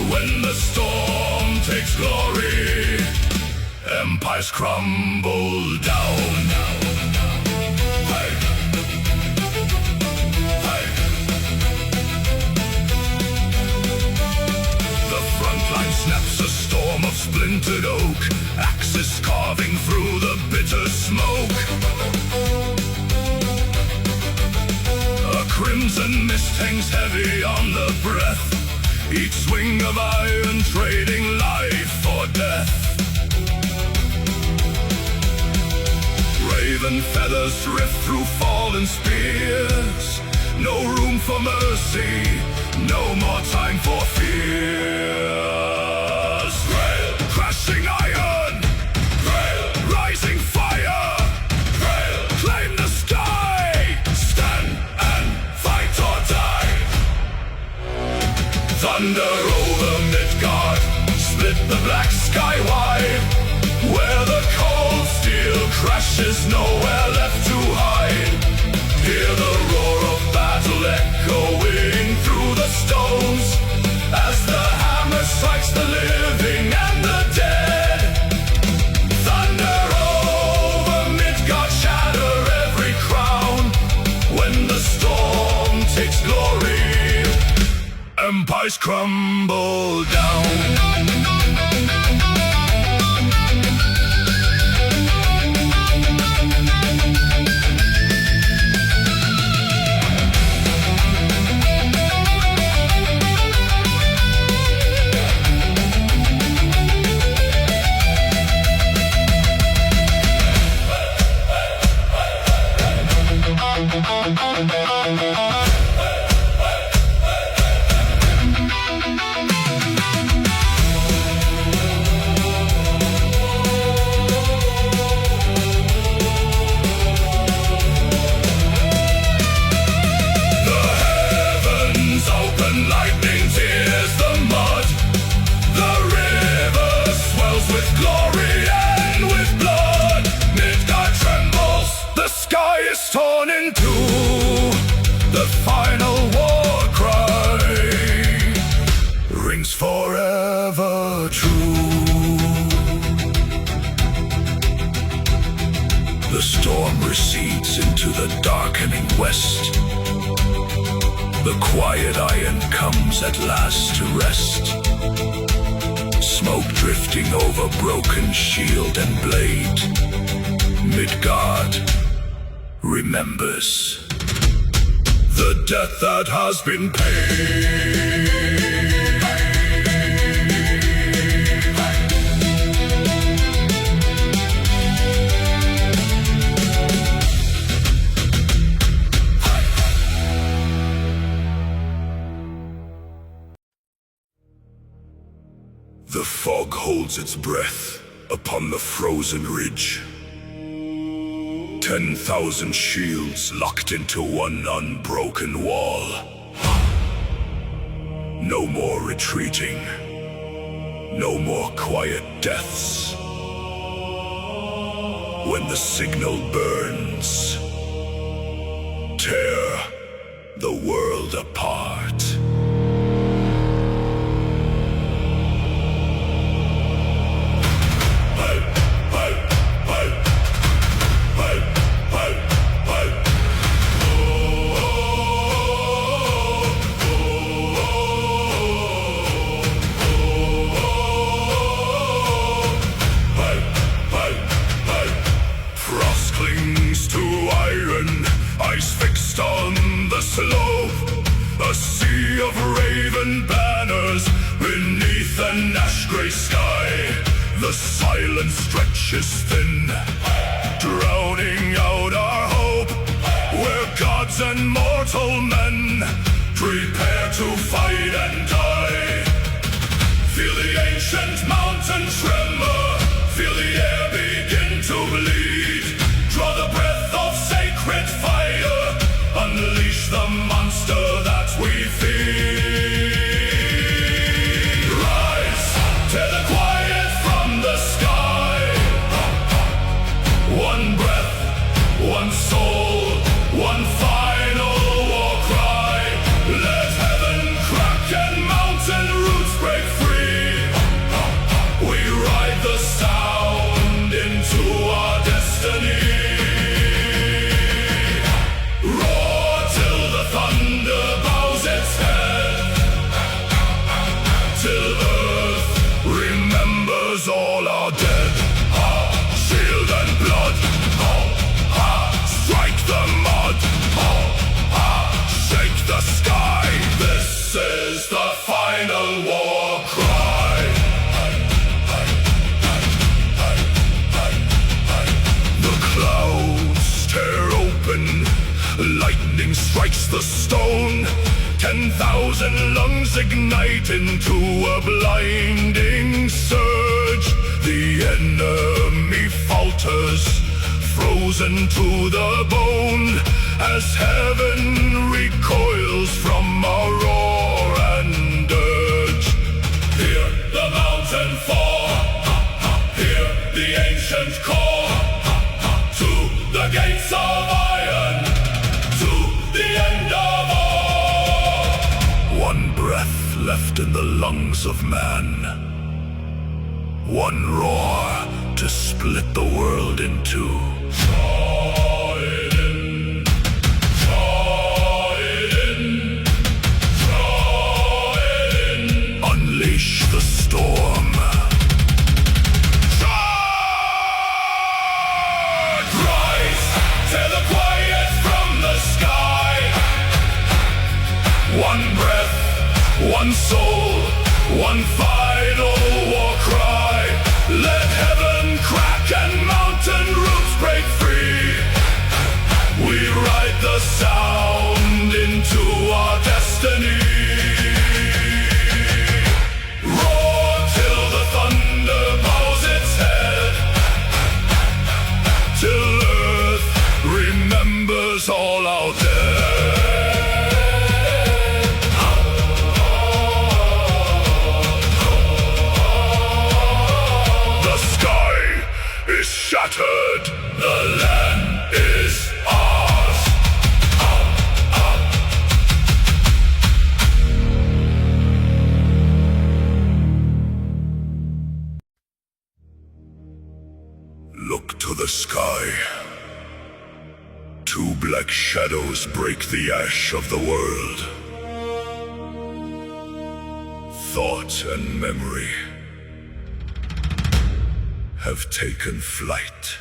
[SPEAKER 1] When the storm takes glory, empires crumble down. The front line snaps, a storm of splintered oak, axes carving through the bitter smoke. A crimson mist hangs heavy on the breath, each swing of iron trading life for death. Raven feathers rift through fallen spears, no room for mercy, no more time for fears. Grail, crashing iron, Grail, rising fire, Grail, claim the sky, stand and fight or die. Thunder over Midgard, split the black sky wide. Where the cold steel crashes, nowhere left to hide. Hear the roar of battle echoing through the stones, as the hammer strikes the living and the dead. Thunder over Midgard, shatter every crown. When the storm takes glory, empires crumble down. Forever true. The storm recedes into the darkening west. The quiet iron comes at last to rest. Smoke drifting over broken shield and blade. Midgard remembers the death that has been paid. The fog holds its breath upon the frozen ridge. 10,000 shields locked into one unbroken wall. No more retreating. No more quiet deaths. When the signal burns, tear the world apart. eyes fixed on the slope, a sea of raven banners beneath an ash-gray sky. The silence stretches thin, drowning out our hope, where gods and mortal men prepare to fight and die. Feel the ancient mountain tremor, feel the air begin to bleed. Draw the breath of sacred fire, unleash the monster that we feed. Rise, tear the quiet from the sky. One breath, one soul, one final war cry. Let heaven crack and mountain roots break free. We ride the sound into our destiny. Roar till the thunder bows its head, till earth remembers all our dead. Shield and blood, strike the mud, shake the sky. This is the final war cry. The clouds tear open, lightning strikes the stone. 10,000 lungs ignite into a blinding surge. The enemy falters, frozen to the bone, as heaven recoils from our roar and urge. Hear the mountain fall, hear the ancient call, to the gates of iron, to the end of all. One breath left in the lungs of man, one roar to split the world in two. Draw it in, draw it in, draw it in. Unleash the storm. Charge! Rise, tear the quiet from the sky. One breath, one soul, one final war cry. Let heaven crack and mountain roots break free. We ride the sound into our destiny. Roar till the thunder bows its head, till earth remembers all our dead. Shattered, the land is ours. Look to the sky. Two black shadows break the ash of the world. Thought and memory have taken flight.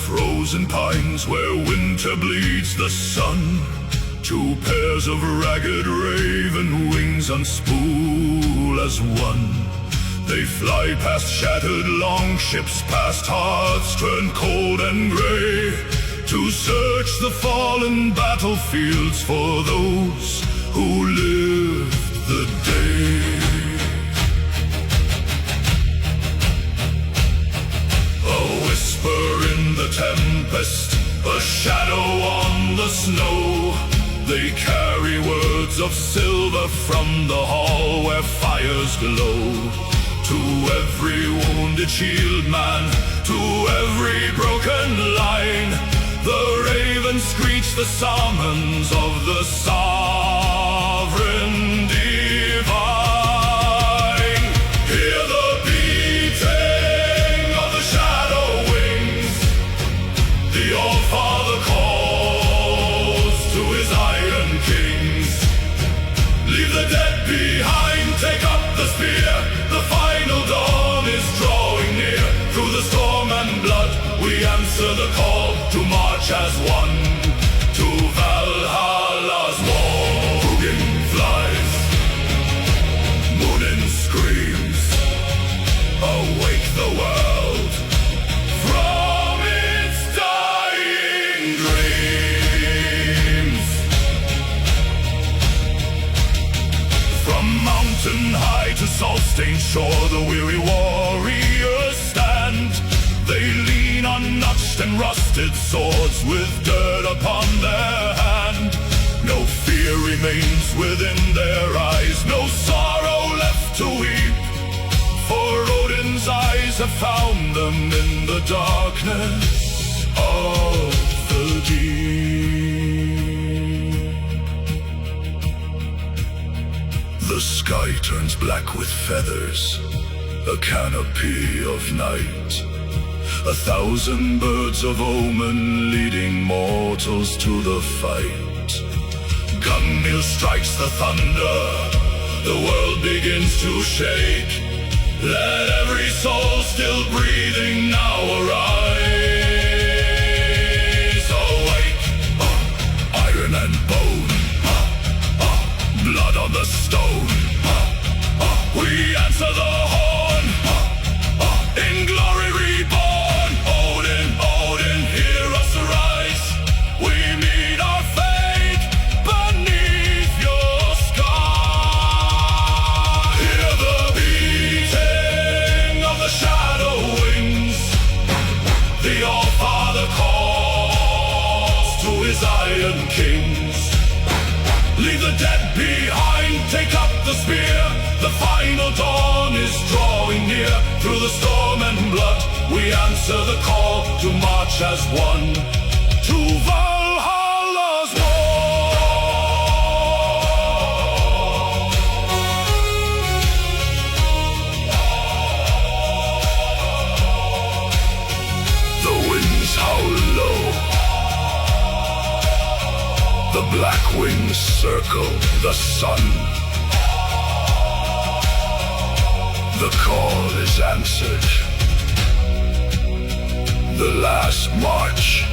[SPEAKER 1] Frozen pines where winter bleeds the sun, two pairs of ragged raven wings unspool as one. They fly past shattered longships, past hearts turned cold and gray, to search the fallen battlefields for those who lived the day. A whisper in the tempest, a shadow snow. They carry words of silver from the hall where fires glow. To every wounded shield man, to every broken line, the ravens screech the summons of the sovereign divine. Hear the beating of the shadow wings. The All-Father calls to his iron kings. Leave the dead behind, take up the spear. The final dawn is drawing near. Through the storm and blood, we answer the call to march as one to Valhalla's wall. Hugin flies, Munin screams, awake the world from its dying dreams. From mountain high to salt-stained shore, the weary warriors stand. They lean on notched and rusted swords with dirt upon their hand. No fear remains within their eyes, no sorrow left to weep. For Odin's eyes have found them in the darkness of the deep. The sky turns black with feathers, a canopy of night. 1,000 birds of omen leading mortals to the fight. Gungnir strikes the thunder, the world begins to shake. Let every soul still breathing now arise. Awake, iron and bone, blood on the stone. We answer the horn, in glory reborn. Odin, Odin, hear us arise. We meet our fate beneath your sky. Hear the beating of the shadow wings. The All-Father calls to his iron kings. Leave the dead behind, take up the spear. The final dawn is drawing near. Through the storm and blood, we answer the call to march as one to Valhalla's wall. The winds howl low, the black wings circle the sun. The call is answered. The last march